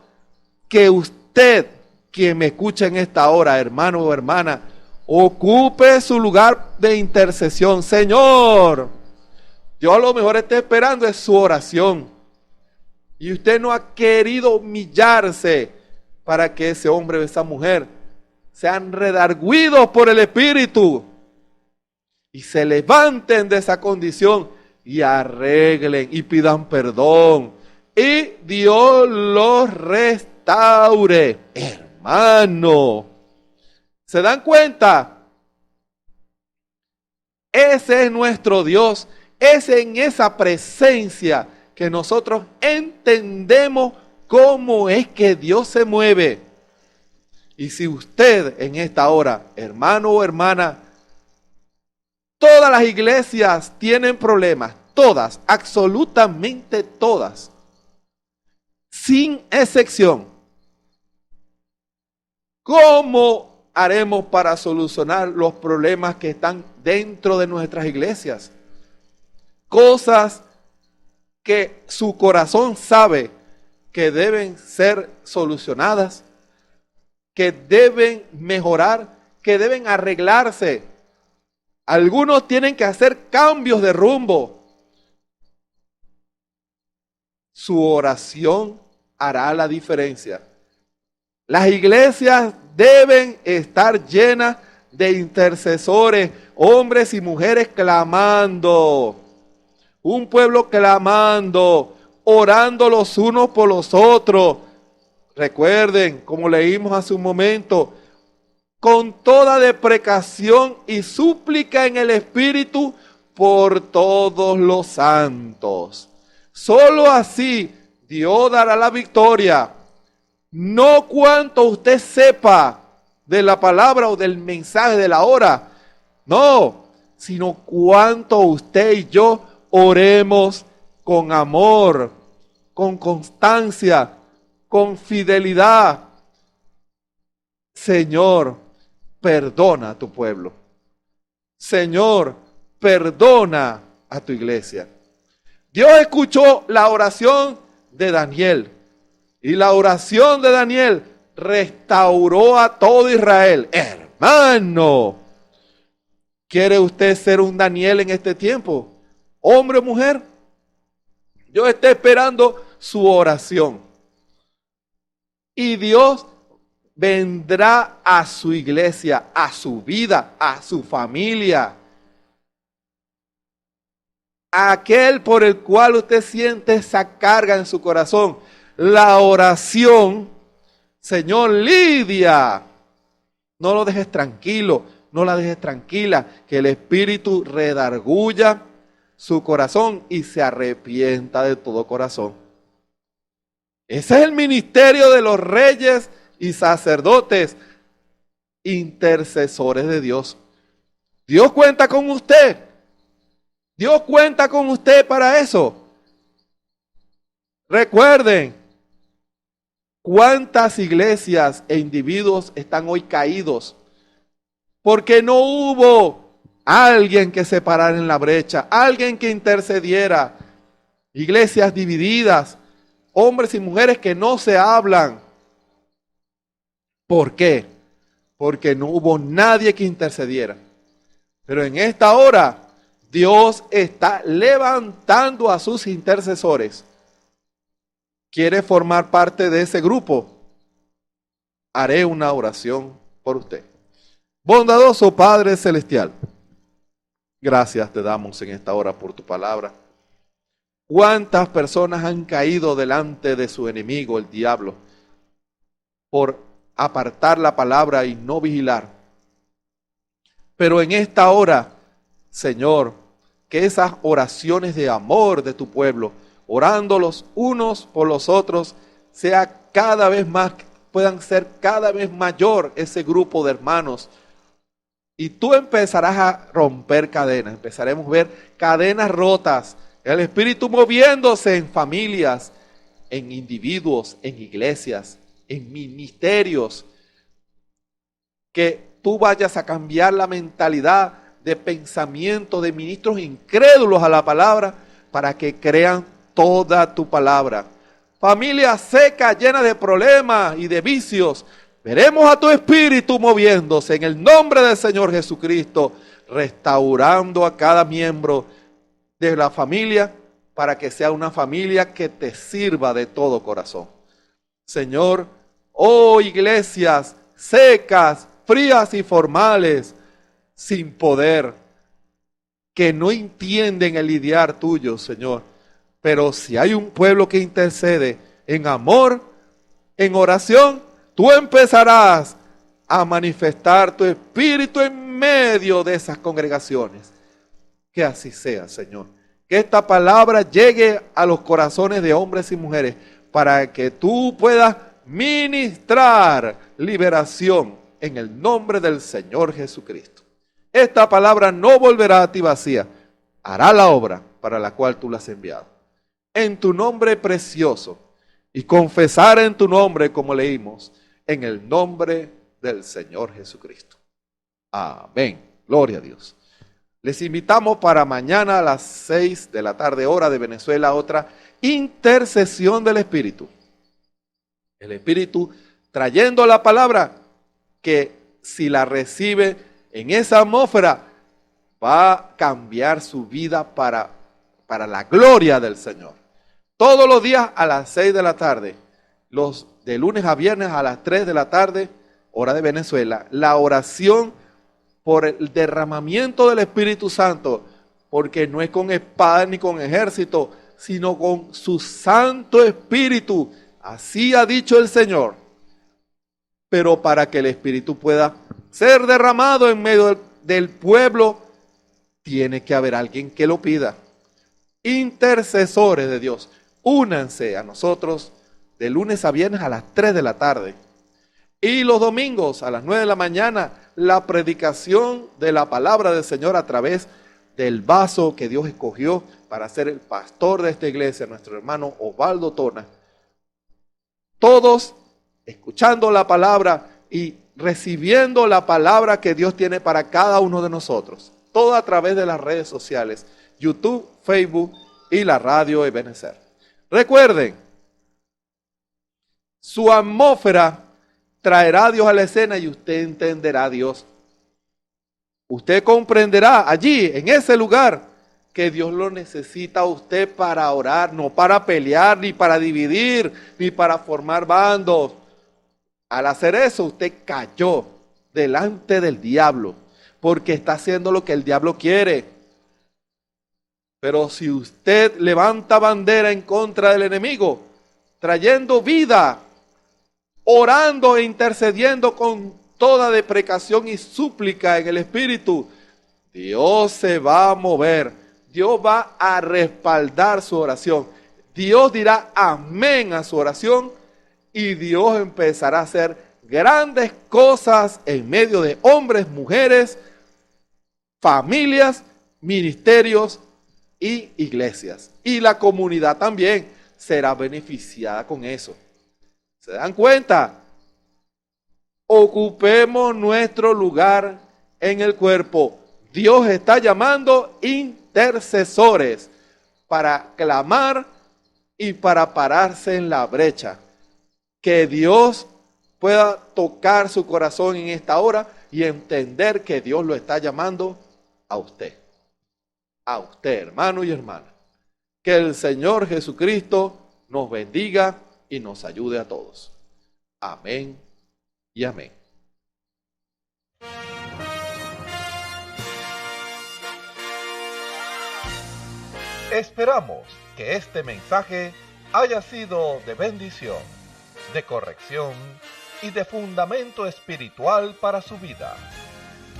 que usted, quien me escucha en esta hora, hermano o hermana, ocupe su lugar de intercesión? Señor, yo a lo mejor estoy esperando es su oración. Y usted no ha querido humillarse para que ese hombre o esa mujer sean redarguidos por el Espíritu y se levanten de esa condición y arreglen y pidan perdón y Dios los restaure. Hermano, ¿se dan cuenta? Ese es nuestro Dios. Es en esa presencia que nosotros entendemos cómo es que Dios se mueve. Y si usted en esta hora, hermano o hermana, todas las iglesias tienen problemas, todas, absolutamente todas, sin excepción. ¿Cómo haremos para solucionar los problemas que están dentro de nuestras iglesias? Cosas que su corazón sabe que deben ser solucionadas, que deben mejorar, que deben arreglarse. Algunos tienen que hacer cambios de rumbo. Su oración hará la diferencia. Las iglesias deben estar llenas de intercesores, hombres y mujeres clamando. Un pueblo clamando, orando los unos por los otros. Recuerden, como leímos hace un momento, con toda deprecación y súplica en el Espíritu por todos los santos. Solo así Dios dará la victoria. No cuanto usted sepa de la palabra o del mensaje de la hora. No, sino cuánto usted y yo oremos con amor, con constancia, con fidelidad. Señor, perdona a tu pueblo. Señor, perdona a tu iglesia. Dios escuchó la oración de Daniel. Y la oración de Daniel restauró a todo Israel. Hermano, ¿quiere usted ser un Daniel en este tiempo? Hombre o mujer, Dios está esperando su oración. Y Dios vendrá a su iglesia, a su vida, a su familia. Aquel por el cual usted siente esa carga en su corazón. La oración, Señor, lidia. No lo dejes tranquilo, no la dejes tranquila, que el Espíritu redarguya su corazón y se arrepienta de todo corazón. Ese es el ministerio de los reyes y sacerdotes, intercesores de Dios. Dios cuenta con usted. Dios cuenta con usted para eso. Recuerden, cuántas iglesias e individuos están hoy caídos porque no hubo alguien que se parara en la brecha, alguien que intercediera. Iglesias divididas, hombres y mujeres que no se hablan. ¿Por qué? Porque no hubo nadie que intercediera. Pero en esta hora, Dios está levantando a sus intercesores. ¿Quiere formar parte de ese grupo? Haré una oración por usted. Bondadoso Padre Celestial, gracias te damos en esta hora por tu palabra. ¿Cuántas personas han caído delante de su enemigo, el diablo, por apartar la palabra y no vigilar? Pero en esta hora, Señor, que esas oraciones de amor de tu pueblo, orando los unos por los otros, sea cada vez más, puedan ser cada vez mayor ese grupo de hermanos. Y tú empezarás a romper cadenas, empezaremos a ver cadenas rotas, el Espíritu moviéndose en familias, en individuos, en iglesias, en ministerios. Que tú vayas a cambiar la mentalidad de pensamiento de ministros incrédulos a la palabra para que crean toda tu palabra. Familia seca, llena de problemas y de vicios, veremos a tu Espíritu moviéndose en el nombre del Señor Jesucristo, restaurando a cada miembro de la familia para que sea una familia que te sirva de todo corazón. Señor, oh iglesias secas, frías y formales, sin poder, que no entienden el lidiar tuyo, Señor. Pero si hay un pueblo que intercede en amor, en oración, tú empezarás a manifestar tu Espíritu en medio de esas congregaciones. Que así sea, Señor. Que esta palabra llegue a los corazones de hombres y mujeres para que tú puedas ministrar liberación en el nombre del Señor Jesucristo. Esta palabra no volverá a ti vacía, hará la obra para la cual tú la has enviado. En tu nombre precioso, y confesar en tu nombre, como leímos, en el nombre del Señor Jesucristo. Amén. Gloria a Dios. Les invitamos para mañana a las 6 de la tarde, hora de Venezuela, otra intercesión del Espíritu. El Espíritu trayendo la palabra que si la recibe en esa atmósfera va a cambiar su vida para la gloria del Señor. Todos los días a las 6 de la tarde, los de lunes a viernes a las 3 de la tarde, hora de Venezuela, la oración por el derramamiento del Espíritu Santo, porque no es con espada ni con ejército, sino con su Santo Espíritu. Así ha dicho el Señor. Pero para que el Espíritu pueda ser derramado en medio del pueblo, tiene que haber alguien que lo pida. Intercesores de Dios, únanse a nosotros de lunes a viernes a las 3 de la tarde. Y los domingos a las 9 de la mañana, la predicación de la palabra del Señor a través del vaso que Dios escogió para ser el pastor de esta iglesia, nuestro hermano Osvaldo Tona. Todos escuchando la palabra y recibiendo la palabra que Dios tiene para cada uno de nosotros. Todo a través de las redes sociales, YouTube, Facebook y la radio Ebenezer. Recuerden, su atmósfera traerá a Dios a la escena y usted entenderá a Dios. Usted comprenderá allí, en ese lugar, que Dios lo necesita a usted para orar, no para pelear, ni para dividir, ni para formar bandos. Al hacer eso, usted cayó delante del diablo, porque está haciendo lo que el diablo quiere. Pero si usted levanta bandera en contra del enemigo, trayendo vida, orando e intercediendo con toda deprecación y súplica en el Espíritu, Dios se va a mover. Dios va a respaldar su oración. Dios dirá amén a su oración y Dios empezará a hacer grandes cosas en medio de hombres, mujeres, familias, ministerios y iglesias. Y la comunidad también será beneficiada con eso. ¿Se dan cuenta? Ocupemos nuestro lugar en el cuerpo. Dios está llamando intercesores para clamar y para pararse en la brecha. Que Dios pueda tocar su corazón en esta hora y entender que Dios lo está llamando a usted. A usted, hermano y hermana. Que el Señor Jesucristo nos bendiga y nos ayude a todos. Amén y amén. Esperamos que este mensaje haya sido de bendición, de corrección y de fundamento espiritual para su vida.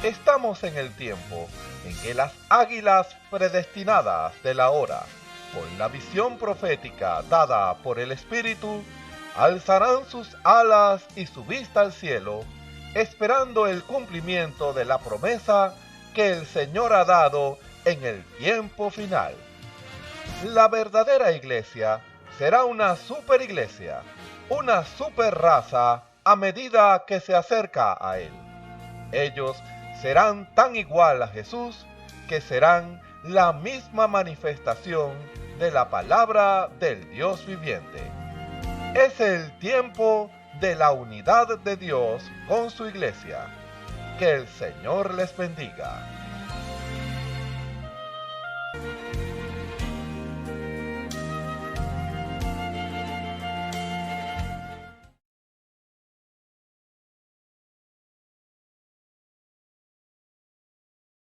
Estamos en el tiempo en que las águilas predestinadas de la hora, con la visión profética dada por el Espíritu, alzarán sus alas y su vista al cielo, esperando el cumplimiento de la promesa que el Señor ha dado en el tiempo final. La verdadera iglesia será una superiglesia, una superraza a medida que se acerca a Él. Ellos serán tan igual a Jesús que serán la misma manifestación de la palabra del Dios viviente. Es el tiempo de la unidad de Dios con su iglesia. Que el Señor les bendiga.